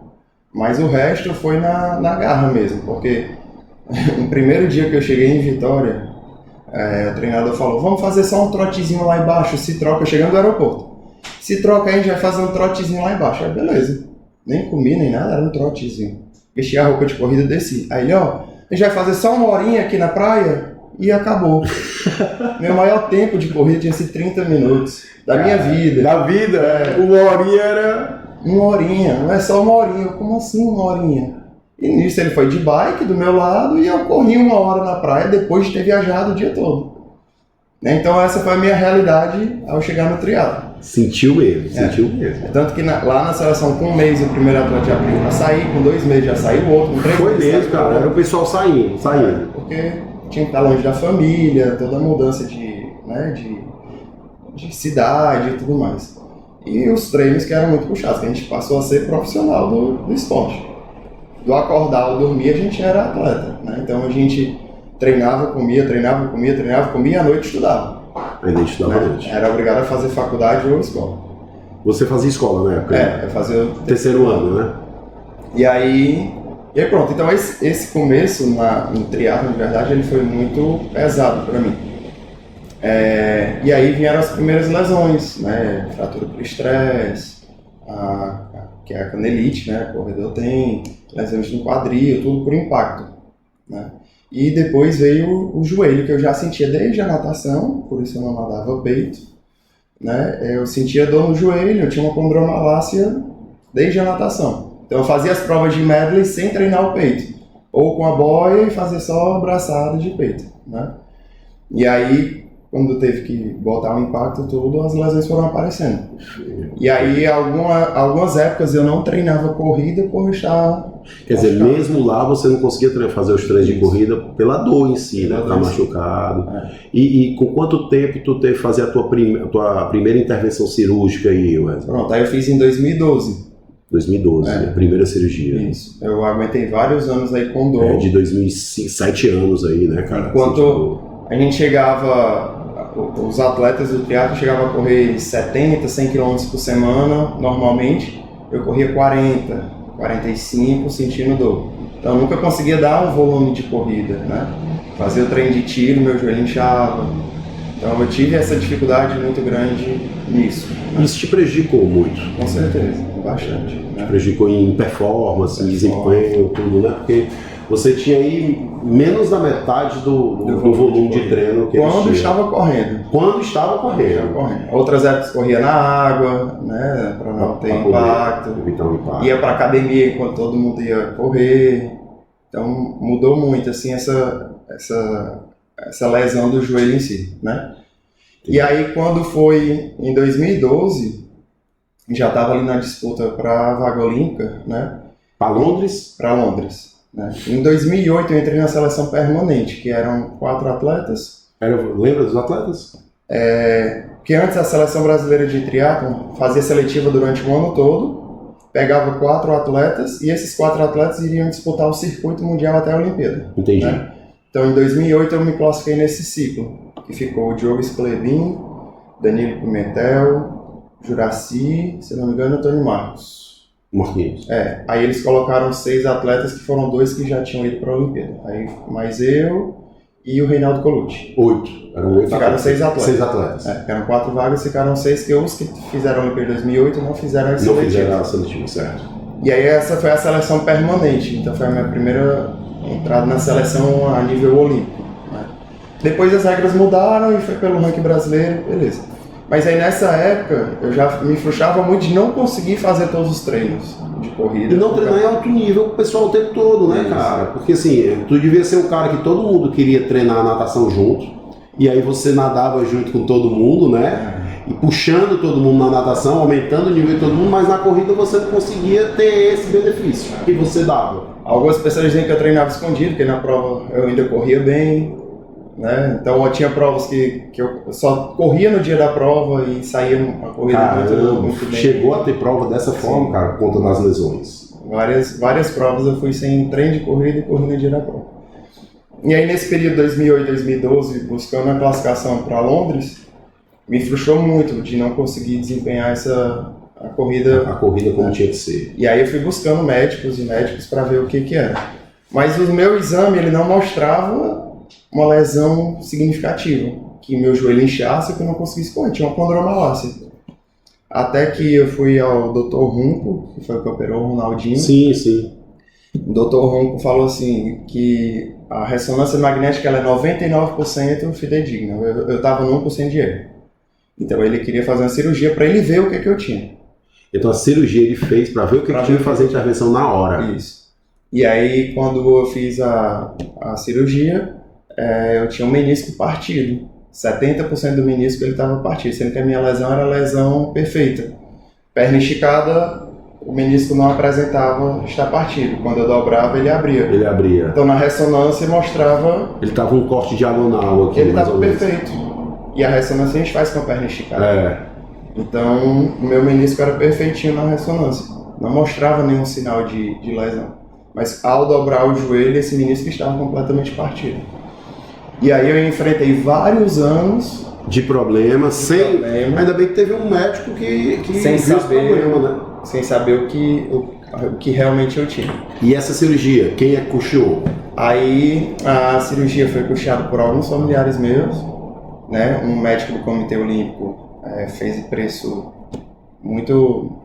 [SPEAKER 2] mas o resto foi na garra mesmo, porque no primeiro dia que eu cheguei em Vitória, o treinador falou, vamos fazer só um trotezinho lá embaixo, se troca, chegando do aeroporto. Se troca aí, a gente vai fazer um trotezinho lá embaixo. Aí beleza, nem comi nem nada, era um trotezinho. Vesti a roupa de corrida, desci. Aí ele, a gente vai fazer só uma horinha aqui na praia e acabou. Meu maior tempo de corrida tinha sido 30 minutos da minha vida.
[SPEAKER 1] Da vida? Uma horinha era...
[SPEAKER 2] Uma horinha, não é só uma horinha. Como assim uma horinha? E nisso ele foi de bike do meu lado e eu corri 1 hora na praia depois de ter viajado o dia todo. Então essa foi a minha realidade ao chegar no triatlo.
[SPEAKER 1] Sentiu mesmo.
[SPEAKER 2] Tanto que lá na seleção, com 1 mês, o primeiro atleta já pediu pra sair, com 2 meses já saiu o outro, com 3
[SPEAKER 1] foi
[SPEAKER 2] meses.
[SPEAKER 1] Foi mesmo, cara. Era o pessoal saindo.
[SPEAKER 2] Porque tinha que estar longe da família, toda a mudança de cidade e tudo mais. E os treinos que eram muito puxados, que a gente passou a ser profissional do esporte. Do acordar ao dormir, a gente era atleta, né? Então a gente treinava, comia, e à noite estudava.
[SPEAKER 1] Ainda estudava à noite.
[SPEAKER 2] Era obrigado a fazer faculdade ou escola.
[SPEAKER 1] Você fazia escola na época?
[SPEAKER 2] Eu fazia o
[SPEAKER 1] terceiro ano, né?
[SPEAKER 2] E aí pronto, então esse começo no triatlo, de verdade, ele foi muito pesado para mim. E aí vieram as primeiras lesões, né? Fratura por estresse, que é a canelite, né? O corredor tem, lesões no quadril, tudo por impacto, né? E depois veio o joelho, que eu já sentia desde a natação, por isso eu não nadava peito, né? Eu sentia dor no joelho, eu tinha uma condromalácia desde a natação. Então eu fazia as provas de medley sem treinar o peito, ou com a boia e fazer só braçada de peito, né? E aí, quando teve que botar um impacto tudo, as lesões foram aparecendo. E aí, algumas épocas eu não treinava corrida por estar...
[SPEAKER 1] Quer dizer, mesmo lá você não conseguia fazer os treinos de corrida pela dor em si, né? Tá machucado. E com quanto tempo tu teve que fazer a tua primeira intervenção cirúrgica aí, Wesley?
[SPEAKER 2] Pronto, aí eu fiz em 2012.
[SPEAKER 1] 2012, a primeira cirurgia.
[SPEAKER 2] Isso. Eu aguentei vários anos aí com dor.
[SPEAKER 1] De 2005, 7 anos aí, né, cara?
[SPEAKER 2] Enquanto a gente chegava... Os atletas do triatlo chegavam a correr 70, 100 km por semana, normalmente. Eu corria 40, 45, sentindo dor. Então eu nunca conseguia dar um volume de corrida, né? Fazia o treino de tiro, meu joelho inchava. Então eu tive essa dificuldade muito grande nisso. Né?
[SPEAKER 1] Isso te prejudicou muito?
[SPEAKER 2] Com certeza, bastante.
[SPEAKER 1] Te prejudicou em performance, em desempenho, tudo, né? Porque você tinha aí menos da metade do volume de treino que
[SPEAKER 2] quando estava correndo.
[SPEAKER 1] Quando estava correndo.
[SPEAKER 2] Outras épocas corria na água, né, para não ter impacto.
[SPEAKER 1] Evitar um impacto.
[SPEAKER 2] Ia para academia enquanto todo mundo ia correr. Então mudou muito assim essa lesão do joelho em si, né? E aí quando foi em 2012, já estava ali na disputa para a vaga olímpica, né?
[SPEAKER 1] Para Londres?
[SPEAKER 2] Para Londres. Né? Em 2008 eu entrei na seleção permanente, que eram 4 atletas.
[SPEAKER 1] Lembra dos atletas?
[SPEAKER 2] Que antes a seleção brasileira de triatlon fazia seletiva durante o ano todo, pegava 4 atletas e esses 4 atletas iriam disputar o circuito mundial até a Olimpíada.
[SPEAKER 1] Entendi.
[SPEAKER 2] Né? Então em 2008 eu me classifiquei nesse ciclo, que ficou o Diogo Sclebin, Danilo Pimentel, Juraci, se não me engano, Antônio Marcos.
[SPEAKER 1] Marquinhos.
[SPEAKER 2] Aí eles colocaram 6 atletas, que foram 2 que já tinham ido para a Olimpíada. Aí mais eu e o Reinaldo Colucci.
[SPEAKER 1] 8. Eram 8
[SPEAKER 2] ficaram 6 atletas.
[SPEAKER 1] 6 atletas.
[SPEAKER 2] Eram 4 vagas, ficaram 6, que os que fizeram a Olimpíada em 2008 não fizeram a seletiva.
[SPEAKER 1] Não fizeram a seletiva, certo.
[SPEAKER 2] E aí essa foi a seleção permanente. Então foi a minha primeira entrada na seleção a nível olímpico. Né? Depois as regras mudaram e foi pelo ranking brasileiro, beleza. Mas aí nessa época eu já me frustrava muito de não conseguir fazer todos os treinos de corrida.
[SPEAKER 1] E não treinar em alto nível o pessoal o tempo todo, né, cara? Porque assim, tu devia ser um cara que todo mundo queria treinar a natação junto, e aí você nadava junto com todo mundo, né? E puxando todo mundo na natação, aumentando o nível de todo mundo, mas na corrida você não conseguia ter esse benefício que você dava.
[SPEAKER 2] Algumas pessoas dizem que eu treinava escondido, porque na prova eu ainda corria bem. Né? Então eu tinha provas que eu só corria no dia da prova e saía a corrida muito bem.
[SPEAKER 1] Chegou a ter prova dessa forma, cara, por conta das lesões?
[SPEAKER 2] Várias provas eu fui sem treino de corrida e corri no dia da prova. E aí nesse período 2008, 2012, buscando a classificação para Londres, me frustrou muito de não conseguir desempenhar a corrida
[SPEAKER 1] como tinha que ser.
[SPEAKER 2] E aí eu fui buscando médicos para ver o que era. Mas o meu exame ele não mostrava uma lesão significativa, que meu joelho inchasse e que eu não conseguisse correr, tinha uma condromalácia. Até que eu fui ao Dr. Runco, que foi o que operou o Ronaldinho.
[SPEAKER 1] Sim, sim.
[SPEAKER 2] O Dr. Runco falou assim, que a ressonância magnética ela é 99% fidedigna, eu estava no 1% de erro. Então ele queria fazer uma cirurgia para ele ver o que eu tinha.
[SPEAKER 1] Então a cirurgia ele fez para ver o que tinha e fazer a intervenção na hora.
[SPEAKER 2] Isso. E aí quando eu fiz a cirurgia, eu tinha um menisco partido. 70% do menisco ele estava partido, sendo que a minha lesão era lesão perfeita. Perna esticada, o menisco não apresentava estar partido. Quando eu dobrava, ele abria.
[SPEAKER 1] Ele abria.
[SPEAKER 2] Então na ressonância mostrava...
[SPEAKER 1] Ele estava um corte diagonal aqui.
[SPEAKER 2] Ele estava perfeito. E a ressonância a gente faz com a perna esticada. Então o meu menisco era perfeitinho na ressonância. Não mostrava nenhum sinal de lesão. Mas ao dobrar o joelho, esse menisco estava completamente partido. E aí eu enfrentei vários anos
[SPEAKER 1] de problemas, sem. Ainda bem que teve um médico que
[SPEAKER 2] sem
[SPEAKER 1] viu esse problema, né?
[SPEAKER 2] Sem saber o que realmente eu tinha.
[SPEAKER 1] E essa cirurgia, quem é que custeou?
[SPEAKER 2] Aí a cirurgia foi custeada por alguns familiares meus, né? Um médico do Comitê Olímpico fez preço muito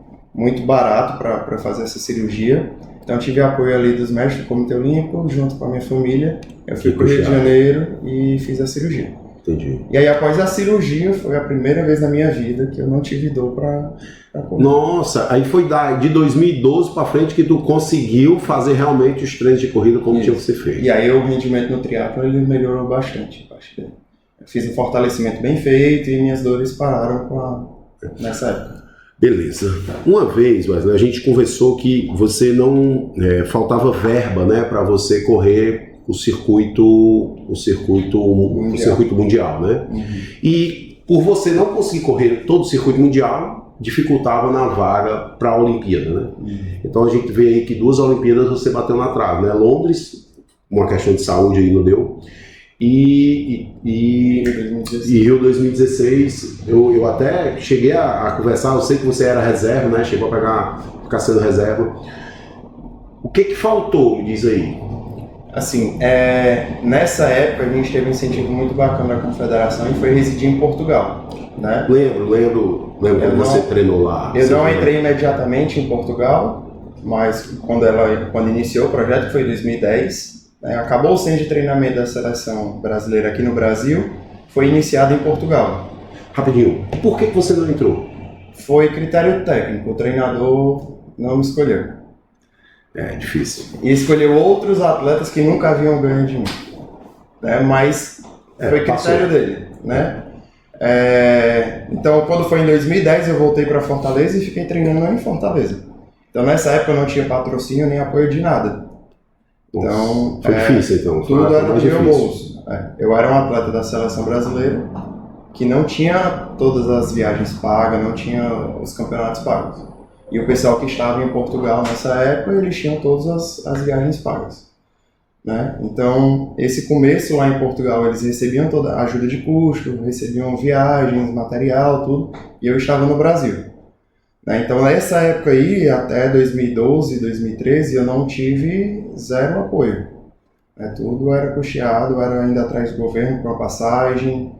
[SPEAKER 2] barato para fazer essa cirurgia. Então eu tive apoio ali dos médicos do Comitê Olímpico, junto com a minha família. Eu fui para o Rio de Janeiro e fiz a cirurgia.
[SPEAKER 1] Entendi.
[SPEAKER 2] E aí após a cirurgia, foi a primeira vez na minha vida que eu não tive dor para correr.
[SPEAKER 1] Nossa, aí foi de 2012 para frente que tu conseguiu fazer realmente os treinos de corrida como tinha que ser feito.
[SPEAKER 2] E aí o rendimento no triatlo ele melhorou bastante. Eu fiz um fortalecimento bem feito e minhas dores pararam nessa época.
[SPEAKER 1] Beleza. Uma vez, Wesley, a gente conversou que você não faltava verba, né, para você correr o circuito mundial, né?
[SPEAKER 2] Uhum.
[SPEAKER 1] E por você não conseguir correr todo o circuito mundial, dificultava na vaga para a Olimpíada, né?
[SPEAKER 2] Uhum.
[SPEAKER 1] Então a gente vê aí que 2 Olimpíadas você bateu na trave, né? Londres, uma questão de saúde aí não deu. E Rio 2016, eu até cheguei a conversar, eu sei que você era reserva, né? Chegou a ficar sendo reserva. O que faltou, me diz aí?
[SPEAKER 2] Assim, nessa época a gente teve um incentivo muito bacana da Confederação e foi residir em Portugal, né?
[SPEAKER 1] Lembro quando você treinou lá.
[SPEAKER 2] Eu não entrei imediatamente em Portugal, mas quando iniciou o projeto, que foi em 2010, acabou o centro de treinamento da seleção brasileira aqui no Brasil, foi iniciado em Portugal.
[SPEAKER 1] Rapidinho, por que você não entrou?
[SPEAKER 2] Foi critério técnico, o treinador não me escolheu.
[SPEAKER 1] É difícil.
[SPEAKER 2] E escolheu outros atletas que nunca haviam ganho de mim, né? Mas foi critério dele, né? Então, quando foi em 2010, eu voltei para Fortaleza e fiquei treinando em Fortaleza. Então, nessa época eu não tinha patrocínio nem apoio de nada. Então,
[SPEAKER 1] foi difícil, então.
[SPEAKER 2] Tudo era do meu bolso. Eu era um atleta da seleção brasileira que não tinha todas as viagens pagas, não tinha os campeonatos pagos. E o pessoal que estava em Portugal nessa época, eles tinham todas as viagens pagas, né? Então, esse começo lá em Portugal, eles recebiam toda a ajuda de custo, recebiam viagens, material, tudo, e eu estava no Brasil, né? Então, nessa época aí, até 2012, 2013, eu não tive zero apoio, né? Tudo era custeado, era ainda atrás do governo com a passagem.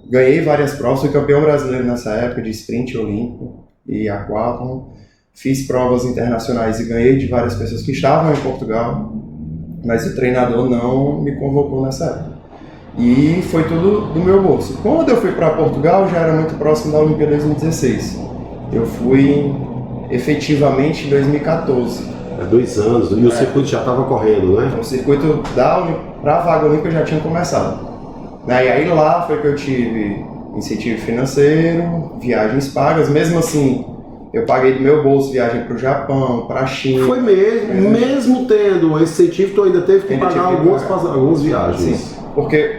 [SPEAKER 2] Ganhei várias provas, fui campeão brasileiro nessa época de sprint olímpico e aquatlon, fiz provas internacionais e ganhei de várias pessoas que estavam em Portugal, mas o treinador não me convocou nessa época. E foi tudo do meu bolso. Quando eu fui para Portugal, já era muito próximo da Olimpíada 2016. Eu fui efetivamente em 2014.
[SPEAKER 1] 2 anos, e o circuito já estava correndo, né?
[SPEAKER 2] O circuito para a vaga olímpica já tinha começado. E aí lá foi que eu tive incentivo financeiro, viagens pagas, mesmo assim eu paguei do meu bolso viagem para o Japão, para a China.
[SPEAKER 1] Foi mesmo tendo esse incentivo, tu ainda teve que pagar algumas viagens.
[SPEAKER 2] Sim, porque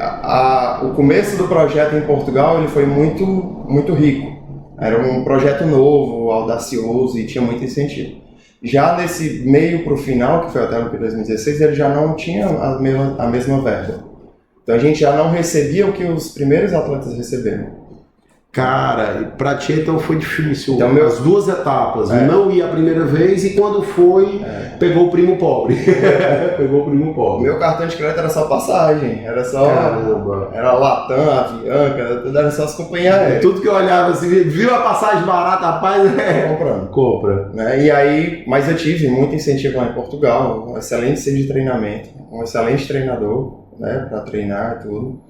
[SPEAKER 2] o começo do projeto em Portugal ele foi muito, muito rico. Era um projeto novo, audacioso e tinha muito incentivo. Já nesse meio para o final, que foi até no 2016, ele já não tinha a mesma verba. Então a gente já não recebia o que os primeiros atletas receberam.
[SPEAKER 1] Cara, pra ti então foi difícil.
[SPEAKER 2] Então,
[SPEAKER 1] as duas etapas. Não ia a primeira vez e quando foi, pegou o primo pobre. Pegou o primo pobre.
[SPEAKER 2] Meu cartão de crédito era só passagem. Era só.
[SPEAKER 1] Caramba.
[SPEAKER 2] Era Latam, Avianca, tudo era só as companhias aéreas.
[SPEAKER 1] Tudo que eu olhava assim, viu a passagem barata, rapaz,
[SPEAKER 2] Comprando.
[SPEAKER 1] compra.
[SPEAKER 2] Né? E aí, mas eu tive muito incentivo lá em Portugal, um excelente centro de treinamento, um excelente treinador, né, para treinar e tudo.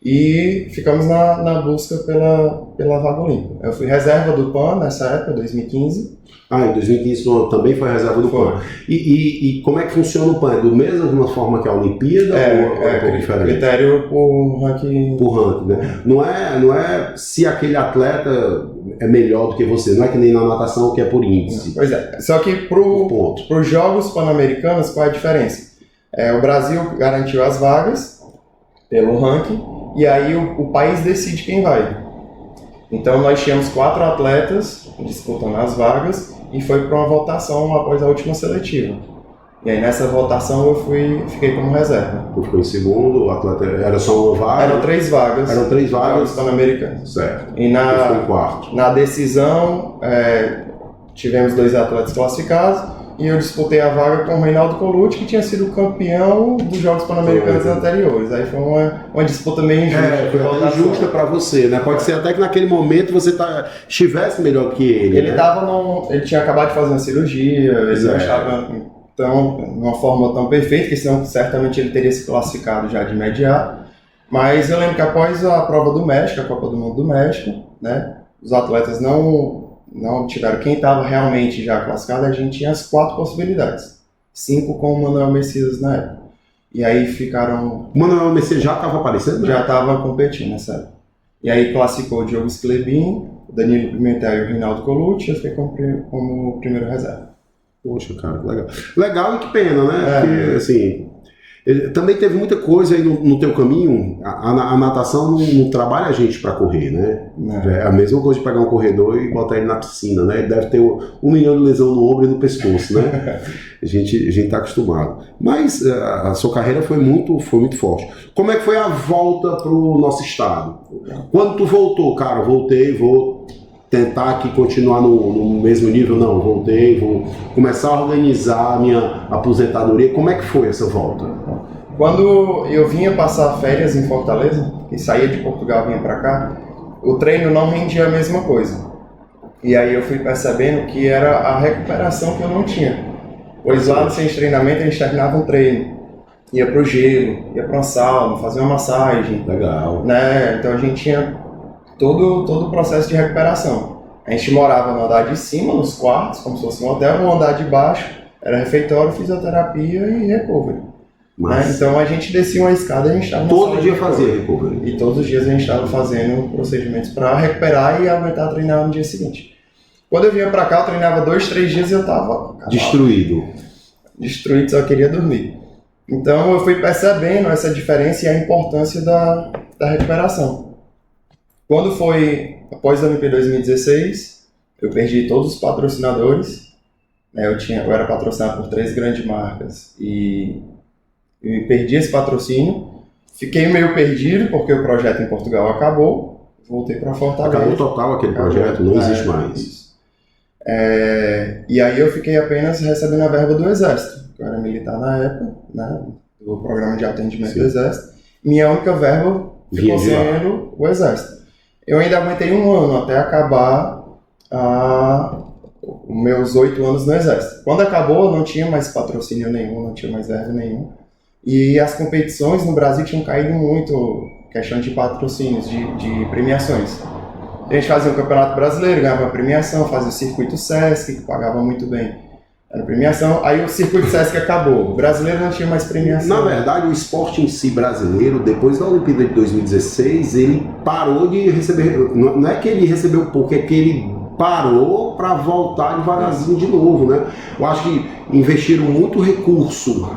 [SPEAKER 2] E ficamos na busca pela vaga olímpica. Eu fui reserva do PAN nessa época, 2015.
[SPEAKER 1] Em 2015 também foi reserva do PAN. E como é que funciona o PAN? É do mesma forma que a Olimpíada? Ou é um pouco diferente?
[SPEAKER 2] Critério por ranking.
[SPEAKER 1] Por ranking, né? Não é se aquele atleta é melhor do que você, não é que nem na natação que é por índice.
[SPEAKER 2] Pois é, só que para os Jogos Pan-Americanos, qual é a diferença? O Brasil garantiu as vagas pelo ranking, e aí o país decide quem vai. Então nós tínhamos 4 atletas disputando as vagas e foi para uma votação após a última seletiva. E aí nessa votação eu fiquei como reserva.
[SPEAKER 1] Tu ficou em segundo, o atleta era só uma vaga?
[SPEAKER 2] Eram 3 vagas.
[SPEAKER 1] Eram 3 vagas
[SPEAKER 2] Pan-Americanos.
[SPEAKER 1] Certo.
[SPEAKER 2] E
[SPEAKER 1] ficou em quarto.
[SPEAKER 2] Na decisão tivemos 2 atletas classificados. E eu disputei a vaga com o Reinaldo Colucci, que tinha sido campeão dos Jogos Pan-Americanos anteriores. Aí foi uma disputa meio injusta.
[SPEAKER 1] Foi até injusta para você, né? Pode ser até que naquele momento você estivesse melhor que ele.
[SPEAKER 2] Ele ele tinha acabado de fazer uma cirurgia, ele não estava numa forma tão perfeita, que senão certamente ele teria se classificado já de imediato. Mas eu lembro que após a prova do México, a Copa do Mundo do México, né? Os atletas não tiveram quem estava realmente já classificado, a gente tinha as 4 possibilidades. 5 com o Manuel Messias na época. E aí ficaram...
[SPEAKER 1] O Manuel Messias já estava aparecendo, né?
[SPEAKER 2] Já estava competindo nessa época. E aí classificou o Diogo Sclebin, o Danilo Pimentel e o Reinaldo Colucci, eu fiquei como primeiro reserva.
[SPEAKER 1] Poxa, cara, legal. Legal e que pena, né? Porque, assim... Também teve muita coisa aí no teu caminho. A natação não trabalha a gente para correr, né? É a mesma coisa de pegar um corredor e botar ele na piscina, né? Ele deve ter 1 milhão de lesão no ombro e no pescoço, né? A gente tá acostumado. Mas a sua carreira foi muito forte. Como é que foi a volta pro nosso estado? Quando tu voltou, cara, voltei, vou tentar aqui continuar no mesmo nível? Não, voltei, vou começar a organizar a minha aposentadoria. Como é que foi essa volta?
[SPEAKER 2] Quando eu vinha passar férias em Fortaleza, e saía de Portugal e vinha para cá, o treino não rendia a mesma coisa. E aí eu fui percebendo que era a recuperação que eu não tinha. Pois lá no centro de treinamento a gente terminava um treino, ia pro gelo, ia para uma sauna, fazia uma massagem.
[SPEAKER 1] Legal.
[SPEAKER 2] Né? Então a gente tinha todo o processo de recuperação. A gente morava no andar de cima, nos quartos, como se fosse um hotel, no andar de baixo era refeitório, fisioterapia e recovery. Mas... Então a gente descia uma escada e a gente estava...
[SPEAKER 1] Todo dia fazia recovery.
[SPEAKER 2] E todos os dias a gente estava fazendo procedimentos para recuperar e aguentar treinar no dia seguinte. Quando eu vinha para cá, eu treinava 2, 3 dias e eu estava...
[SPEAKER 1] Destruído, só
[SPEAKER 2] queria dormir. Então eu fui percebendo essa diferença e a importância da recuperação. Quando foi após a Olimpíada 2016, eu perdi todos os patrocinadores. Eu era patrocinado por 3 grandes marcas e perdi esse patrocínio. Fiquei meio perdido porque o projeto em Portugal acabou. Voltei para Fortaleza.
[SPEAKER 1] Acabou total aquele projeto, não existe mais.
[SPEAKER 2] E aí eu fiquei apenas recebendo a verba do Exército. Eu era militar na época, né, do programa de atendimento do Exército. Minha única verba ficou sendo o Exército. Eu ainda aguentei 1 ano até acabar os meus 8 anos no Exército. Quando acabou, não tinha mais patrocínio nenhum, não tinha mais verba nenhuma. E as competições no Brasil tinham caído muito, questão de patrocínios, de premiações. A gente fazia o Campeonato Brasileiro, ganhava premiação, fazia o Circuito Sesc, que pagava muito bem. Era premiação, aí o Circuito Sesc acabou. O brasileiro não tinha mais premiação.
[SPEAKER 1] Na verdade, o esporte em si brasileiro, depois da Olimpíada de 2016, ele parou de receber. Não é que ele recebeu pouco, é que ele parou para voltar devagarzinho de novo, né? Eu acho que investiram muito recurso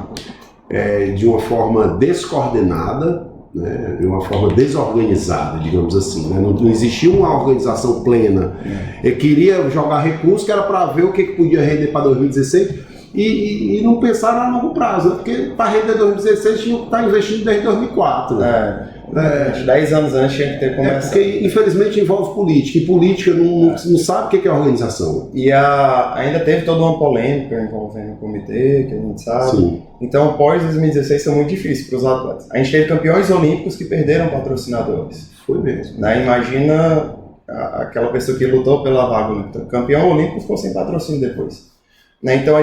[SPEAKER 1] de uma forma descoordenada, né? De uma forma desorganizada, digamos assim, né? Não existia uma organização plena. Eu queria jogar recurso que era para ver o que podia render para 2016. e não pensaram a longo prazo, né? Porque para render 2016 tinham que estar investindo desde 2004.
[SPEAKER 2] 10 anos antes tinha que ter começado.
[SPEAKER 1] Porque infelizmente envolve política, e política não sabe o que é organização.
[SPEAKER 2] E ainda teve toda uma polêmica envolvendo o comitê, que a gente sabe.
[SPEAKER 1] Sim.
[SPEAKER 2] Então, pós 2016 foi muito difícil para os atletas. A gente teve campeões olímpicos que perderam patrocinadores.
[SPEAKER 1] Foi mesmo.
[SPEAKER 2] Né? Imagina aquela pessoa que lutou pela vaga olímpica. Campeão olímpico ficou sem patrocínio depois. Né? Então,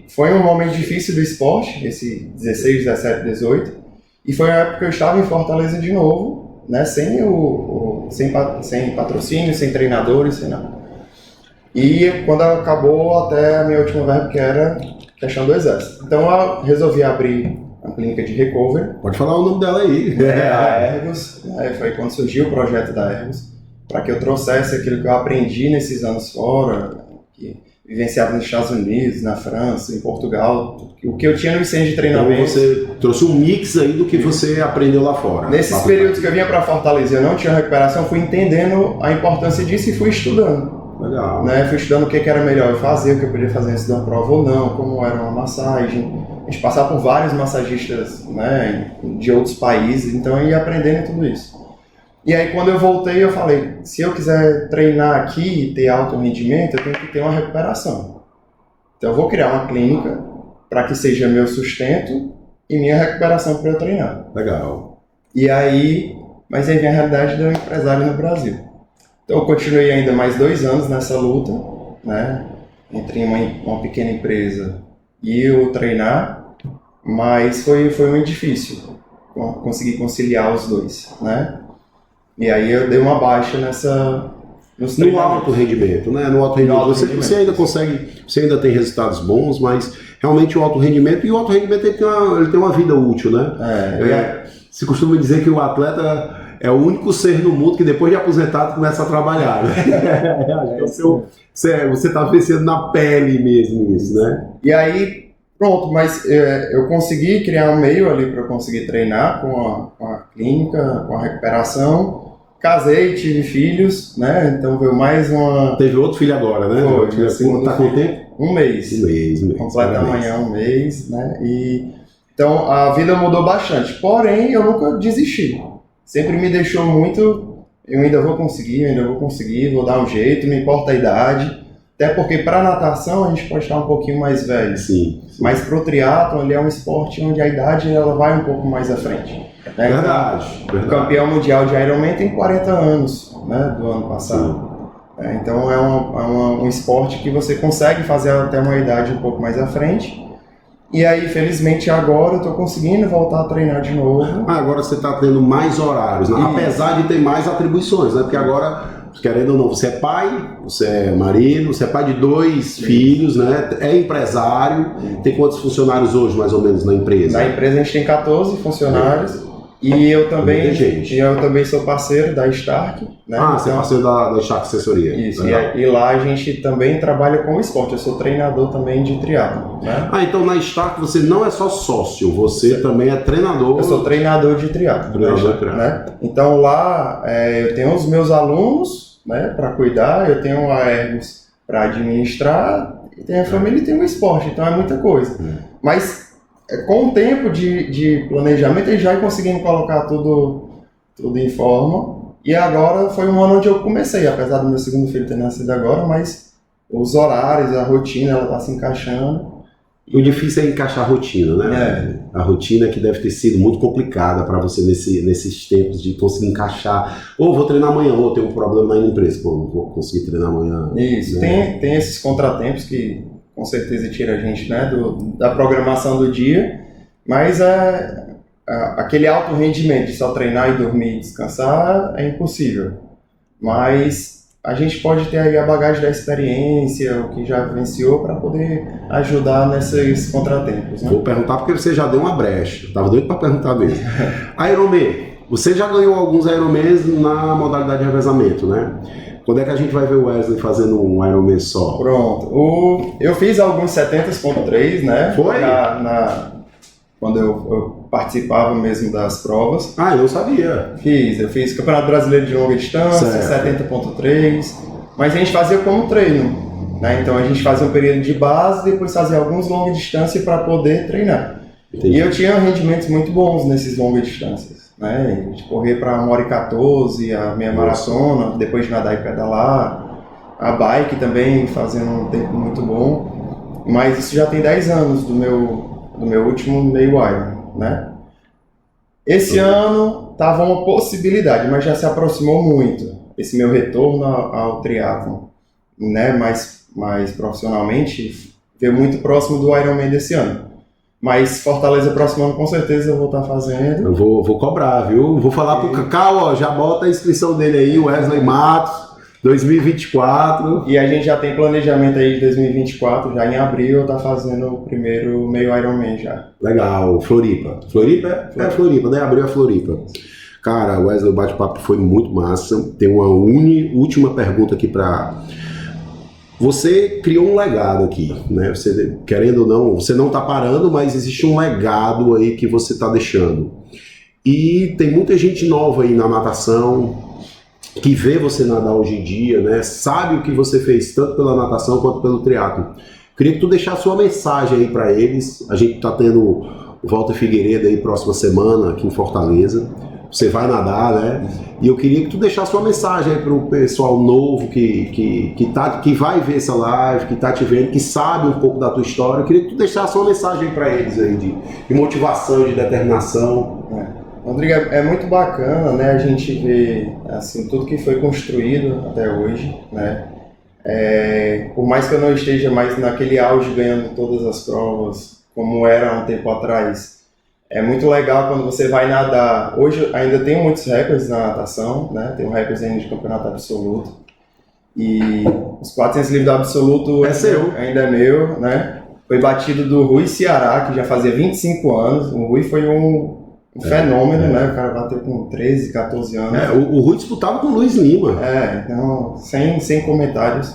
[SPEAKER 2] foi um momento difícil do esporte, esse 16, 17, 18. E foi a época que eu estava em Fortaleza de novo, né? sem patrocínio, sem treinadores, sem nada. E quando acabou até a minha última verba, que era questão do exército. Então eu resolvi abrir a clínica de recovery.
[SPEAKER 1] Pode falar o nome dela aí.
[SPEAKER 2] A Ergos. Foi quando surgiu o projeto da Ergos, para que eu trouxesse aquilo que eu aprendi nesses anos fora, que vivenciava nos Estados Unidos, na França, em Portugal, o que eu tinha no centro de treinamento.
[SPEAKER 1] Então você trouxe um mix aí do que você aprendeu lá fora.
[SPEAKER 2] Nesses períodos que eu vinha para Fortaleza e eu não tinha recuperação, fui entendendo a importância disso e fui estudando.
[SPEAKER 1] Legal.
[SPEAKER 2] Né? Fui estudando o que era melhor eu fazer, o que eu podia fazer antes de uma prova ou não, como era uma massagem. A gente passava por vários massagistas, né, de outros países, então eu ia aprendendo tudo isso. E aí quando eu voltei eu falei, se eu quiser treinar aqui e ter alto rendimento, eu tenho que ter uma recuperação. Então eu vou criar uma clínica para que seja meu sustento e minha recuperação para eu treinar.
[SPEAKER 1] Legal.
[SPEAKER 2] Mas aí vem a realidade do empresário no Brasil. Então eu continuei ainda mais 2 anos nessa luta, né, entre uma pequena empresa e eu treinar, mas foi muito difícil conseguir conciliar os dois, né? E aí eu dei uma baixa no
[SPEAKER 1] alto rendimento, né? No alto rendimento. Você ainda consegue, você ainda tem resultados bons, mas realmente o alto rendimento, e o alto rendimento ele tem uma vida útil, né? Se costuma dizer que o atleta é o único ser no mundo que depois de aposentado começa a trabalhar, né? Você está vencendo na pele mesmo isso, né?
[SPEAKER 2] E aí, pronto, mas eu consegui criar um meio ali para eu conseguir treinar com a clínica, com a recuperação. Casei, tive filhos, né? Então veio mais uma...
[SPEAKER 1] Teve outro filho agora, né?
[SPEAKER 2] Foi,
[SPEAKER 1] assim, tá com tempo?
[SPEAKER 2] Um mês.
[SPEAKER 1] Um mês.
[SPEAKER 2] Completa amanhã um mês, né? Então a vida mudou bastante. Porém, eu nunca desisti. Sempre me deixou muito, eu ainda vou conseguir, vou dar um jeito, não importa a idade. Até porque para natação a gente pode estar um pouquinho mais velho.
[SPEAKER 1] Sim.
[SPEAKER 2] Mas para o triatlon ele é um esporte onde a idade ela vai um pouco mais à frente. Né?
[SPEAKER 1] Verdade.
[SPEAKER 2] O campeão mundial de Ironman tem 40 anos, né, do ano passado. Então é um esporte que você consegue fazer até uma idade um pouco mais à frente. E aí, felizmente, agora eu estou conseguindo voltar a treinar de novo.
[SPEAKER 1] Agora você está tendo mais horários, né? Apesar de ter mais atribuições, né? Porque agora, querendo ou não, você é pai, você é marido, você é pai de 2 filhos, né? É empresário. Tem quantos funcionários hoje, mais ou menos, na empresa?
[SPEAKER 2] Na empresa a gente tem 14 funcionários. E eu também sou parceiro da Stark, né?
[SPEAKER 1] Você é parceiro da Stark Assessoria.
[SPEAKER 2] Isso, e lá a gente também trabalha com o esporte, eu sou treinador também de triatlon, né?
[SPEAKER 1] Então na Stark você não é só sócio, você também é treinador.
[SPEAKER 2] Eu sou treinador de triatlon. Né? Então lá eu tenho os meus alunos, né, para cuidar, eu tenho a Ergos para administrar, e tem a família e tem o esporte, então é muita coisa. Mas com o tempo de planejamento, eu já ia conseguindo colocar tudo em forma. E agora foi um ano onde eu comecei, apesar do meu segundo filho ter nascido agora, mas os horários, a rotina, ela está se encaixando.
[SPEAKER 1] O difícil é encaixar a rotina, né? A rotina que deve ter sido muito complicada para você nesses tempos de conseguir encaixar. Ou vou treinar amanhã, ou tenho um problema aí na empresa, não vou conseguir treinar amanhã.
[SPEAKER 2] Isso, né? Tem esses contratempos que com certeza tira a gente, né, da programação do dia, mas aquele alto rendimento de só treinar e dormir e descansar é impossível. Mas a gente pode ter aí a bagagem da experiência, o que já vivenciou, para poder ajudar nesses contratempos. Né?
[SPEAKER 1] Vou perguntar porque você já deu uma brecha, estava doido para perguntar mesmo. Ironman, você já ganhou alguns Ironmans na modalidade de revezamento, né? Quando é que a gente vai ver o Wesley fazendo um Ironman só?
[SPEAKER 2] Pronto. Eu fiz alguns 70.3, né?
[SPEAKER 1] Foi?
[SPEAKER 2] Quando eu participava mesmo das provas.
[SPEAKER 1] Eu não sabia.
[SPEAKER 2] Eu fiz Campeonato Brasileiro de Longa Distância, 70.3. Mas a gente fazia como treino. né? Então a gente fazia um período de base, depois fazia alguns longa distância para poder treinar.
[SPEAKER 1] Entendi.
[SPEAKER 2] E eu tinha rendimentos muito bons nesses longas distâncias, né? De correr para 1h14, a meia maratona, depois de nadar e pedalar, a bike também fazendo um tempo muito bom. Mas isso já tem 10 anos do meu último meio Iron, né? Esse ano tava uma possibilidade, mas já se aproximou muito esse meu retorno ao triatlon, né? Mais profissionalmente, veio muito próximo do Ironman desse ano. Mas Fortaleza próximo ano com certeza eu vou estar fazendo.
[SPEAKER 1] Eu vou cobrar, viu? Vou falar pro Cacau, ó, já bota a inscrição dele aí, Wesley Matos, 2024.
[SPEAKER 2] E a gente já tem planejamento aí de 2024, já em abril eu tá fazendo o primeiro meio Ironman já.
[SPEAKER 1] Legal, Floripa. Floripa é Floripa, né? Abril é Floripa. Cara, Wesley, o bate-papo foi muito massa. Tem uma última pergunta aqui pra... Você criou um legado aqui, né? Você, querendo ou não, você não tá parando, mas existe um legado aí que você tá deixando. E tem muita gente nova aí na natação, que vê você nadar hoje em dia, né? Sabe o que você fez, tanto pela natação quanto pelo triatlo. Queria que tu deixasse sua mensagem aí para eles. A gente tá tendo o Walter Figueiredo aí próxima semana aqui em Fortaleza. Você vai nadar, né? E eu queria que tu deixasse uma mensagem aí pro pessoal novo que vai ver essa live, que tá te vendo, que sabe um pouco da tua história. Eu queria que tu deixasse uma mensagem aí para eles aí de motivação, de determinação.
[SPEAKER 2] Rodrigo, é muito bacana, né, a gente ver assim, tudo que foi construído até hoje, né? Por mais que eu não esteja mais naquele auge ganhando todas as provas como era há um tempo atrás, é muito legal quando você vai nadar. Hoje ainda tenho muitos recordes na natação, né? Tem um recorde ainda de campeonato absoluto. E os 400 livres do absoluto ainda é meu, né? Foi batido do Rui Ceará, que já fazia 25 anos. O Rui foi um fenômeno, né? O cara bateu com 13, 14 anos.
[SPEAKER 1] O Rui disputava com o Luiz Lima.
[SPEAKER 2] Então, sem comentários.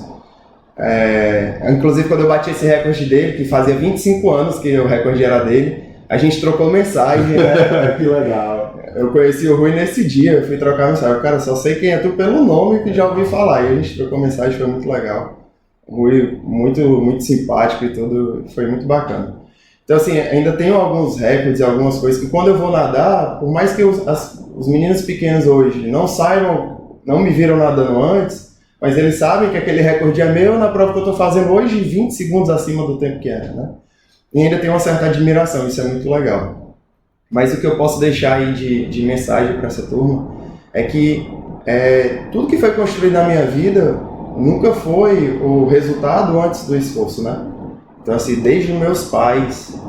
[SPEAKER 2] Inclusive, quando eu bati esse recorde dele, que fazia 25 anos que o recorde era dele, a gente trocou mensagem, né?
[SPEAKER 1] Que legal.
[SPEAKER 2] Eu conheci o Rui nesse dia, eu fui trocar mensagem. Cara, só sei quem é tu pelo nome que já ouvi falar. E a gente trocou mensagem, foi muito legal. O Rui muito, muito simpático e tudo, foi muito bacana. Então, assim, ainda tenho alguns recordes, algumas coisas que quando eu vou nadar, por mais que os meninos pequenos hoje não saibam, não me viram nadando antes, mas eles sabem que aquele recorde é meu na prova que eu estou fazendo hoje, 20 segundos acima do tempo que era, né? E ainda tem uma certa admiração, isso é muito legal. Mas o que eu posso deixar aí de mensagem para essa turma é que tudo que foi construído na minha vida nunca foi o resultado antes do esforço, né? Então, assim, desde meus pais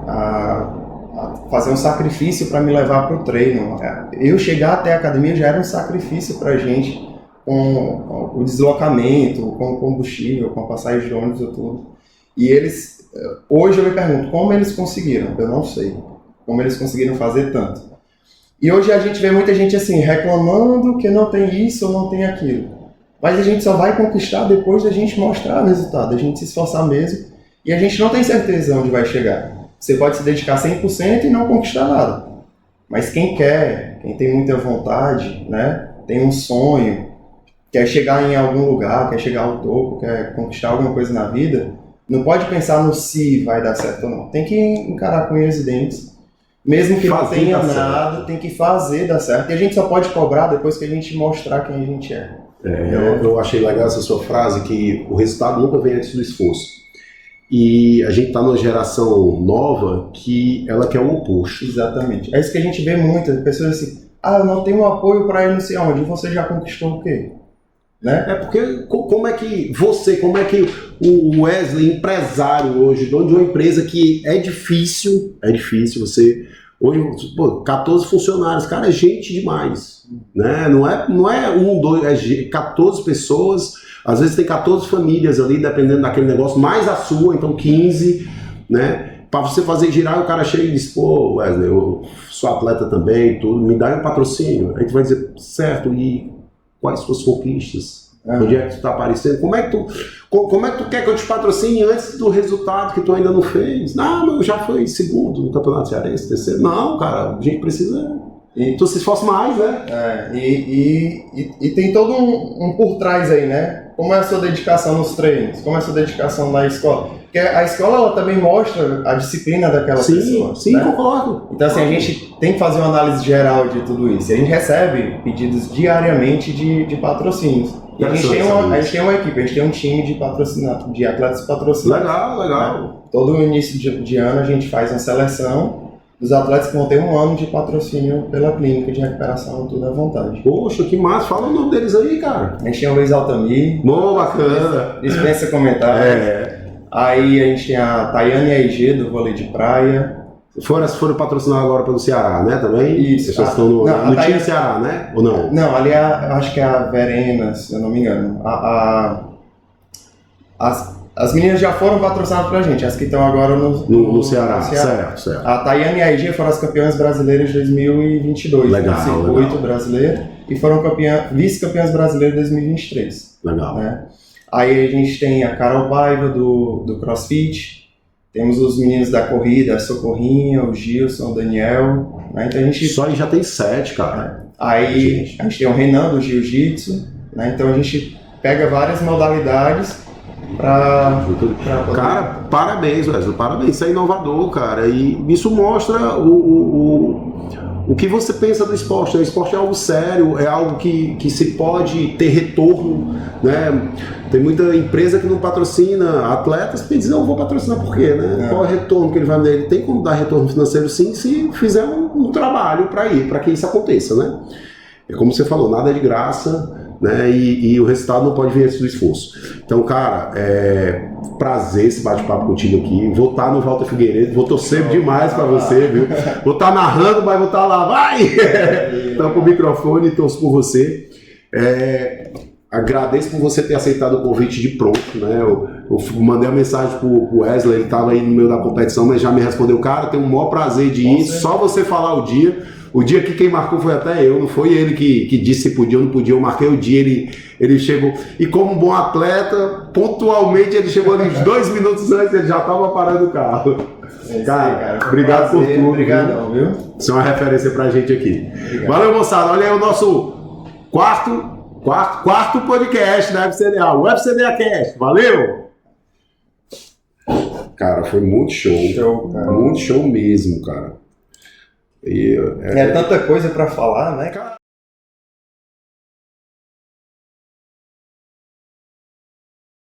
[SPEAKER 2] a fazer um sacrifício para me levar para o treino. Eu chegar até a academia já era um sacrifício para a gente, com o deslocamento, com o combustível, com a passagem de ônibus e tudo. E eles, hoje eu me pergunto, como eles conseguiram? Eu não sei. Como eles conseguiram fazer tanto. E hoje a gente vê muita gente assim, reclamando que não tem isso ou não tem aquilo. Mas a gente só vai conquistar depois da gente mostrar o resultado, a gente se esforçar mesmo. E a gente não tem certeza onde vai chegar. Você pode se dedicar 100% e não conquistar nada. Mas quem quer, quem tem muita vontade, né, tem um sonho, quer chegar em algum lugar, quer chegar ao topo, quer conquistar alguma coisa na vida, não pode pensar no se vai dar certo ou não. Tem que encarar com unhas e dentes. Mesmo que não tenha nada, tem que fazer dar certo. E a gente só pode cobrar depois que a gente mostrar quem a gente é.
[SPEAKER 1] Eu achei legal essa sua frase, que o resultado nunca vem antes do esforço. E a gente está numa geração nova que ela quer o oposto.
[SPEAKER 2] Exatamente. É isso que a gente vê muitas pessoas assim, eu não tenho um apoio para ir não sei onde. Você já conquistou o quê? Né?
[SPEAKER 1] Porque como é que o Wesley, empresário hoje, dono de uma empresa que é difícil você... Hoje, 14 funcionários, cara, é gente demais, né? Não é um, dois, é 14 pessoas, às vezes tem 14 famílias ali, dependendo daquele negócio, mais a sua, então 15, né? Para você fazer girar, o cara chega e diz, pô, Wesley, eu sou atleta também, tudo, me dá um patrocínio. Aí tu vai dizer, certo, e quais suas conquistas? Onde é que tu tá aparecendo? Como é que tu quer que eu te patrocine antes do resultado que tu ainda não fez? Não, mas eu já fui segundo no Campeonato Cearense, terceiro. Não, cara, a gente precisa... Tu se esforça mais, né?
[SPEAKER 2] E tem todo um por trás aí, né? como é a sua dedicação nos treinos? Como é a sua dedicação na escola? Porque a escola ela também mostra a disciplina daquela pessoa.
[SPEAKER 1] Sim,
[SPEAKER 2] né?
[SPEAKER 1] concordo.
[SPEAKER 2] Então, assim, a gente tem que fazer uma análise geral de tudo isso. E a gente recebe pedidos diariamente de patrocínios. E a gente tem uma equipe, a gente tem um time de atletas patrocinados.
[SPEAKER 1] Legal.
[SPEAKER 2] Né? Todo início de ano a gente faz uma seleção dos atletas que vão ter um ano de patrocínio pela clínica de recuperação, tudo à vontade.
[SPEAKER 1] Poxa, que massa. Fala o nome deles aí, cara.
[SPEAKER 2] A gente tem o Luiz Altamir.
[SPEAKER 1] Bom, bacana.
[SPEAKER 2] Dispensa comentários. Aí a gente tem a Tayane AIG do vôlei de praia.
[SPEAKER 1] Foram patrocinados agora pelo Ceará, né, também?
[SPEAKER 2] Isso.
[SPEAKER 1] Vocês estão no time Ceará, né? Ou não?
[SPEAKER 2] Não, ali eu acho que é a Verena, se eu não me engano. As meninas já foram patrocinadas pra gente, as que estão agora
[SPEAKER 1] no Ceará. Certo.
[SPEAKER 2] A Tayane e a IG foram as campeãs brasileiras de 2022.
[SPEAKER 1] Legal,
[SPEAKER 2] no circuito brasileiro. E foram vice-campeãs brasileiras de 2023.
[SPEAKER 1] Legal.
[SPEAKER 2] Né? Aí a gente tem a Carol Paiva do CrossFit. Temos os meninos da corrida, a Socorrinha, o Gilson, o Daniel. Né? Então a gente...
[SPEAKER 1] Só aí já tem 7, cara.
[SPEAKER 2] Aí a gente tem o Renan do Jiu-Jitsu. Né? Então a gente pega várias modalidades pra
[SPEAKER 1] Cara, parabéns, Wesley. Parabéns. Isso é inovador, cara. E isso mostra o que você pensa do esporte. O esporte é algo sério, é algo que se pode ter retorno, né? Tem muita empresa que não patrocina atletas porque diz, não vou patrocinar por quê, né? Qual é o retorno que ele vai dar? Ele tem como dar retorno financeiro sim, se fizer um trabalho para que isso aconteça, né? É como você falou, nada é de graça, né? E o resultado não pode vir antes do esforço. Então, cara, prazer esse bate-papo contigo aqui. Vou estar no Walter Figueiredo, vou torcer demais para você, viu? Vou estar narrando, mas vou estar lá, vai! Então, com o microfone, torço por você. Agradeço por você ter aceitado o convite de pronto, né? Eu mandei uma mensagem pro Wesley, ele estava aí no meio da competição, mas já me respondeu, cara, tenho o maior prazer de ir, só você falar o dia. O dia que quem marcou foi até eu, não foi ele que disse se podia ou não podia, eu marquei o dia, ele chegou. E como um bom atleta, pontualmente ele chegou ali uns 2 minutos antes, ele já estava parando o carro. Cara, obrigado por tudo.
[SPEAKER 2] Obrigadão, viu?
[SPEAKER 1] Isso é uma referência pra gente aqui. Obrigado. Valeu, moçada. Olha aí o nosso quarto podcast da FCDA, o FCDA Cast. Valeu! Cara, foi muito show. Cara. Muito show mesmo, cara.
[SPEAKER 2] É tanta coisa pra falar, né?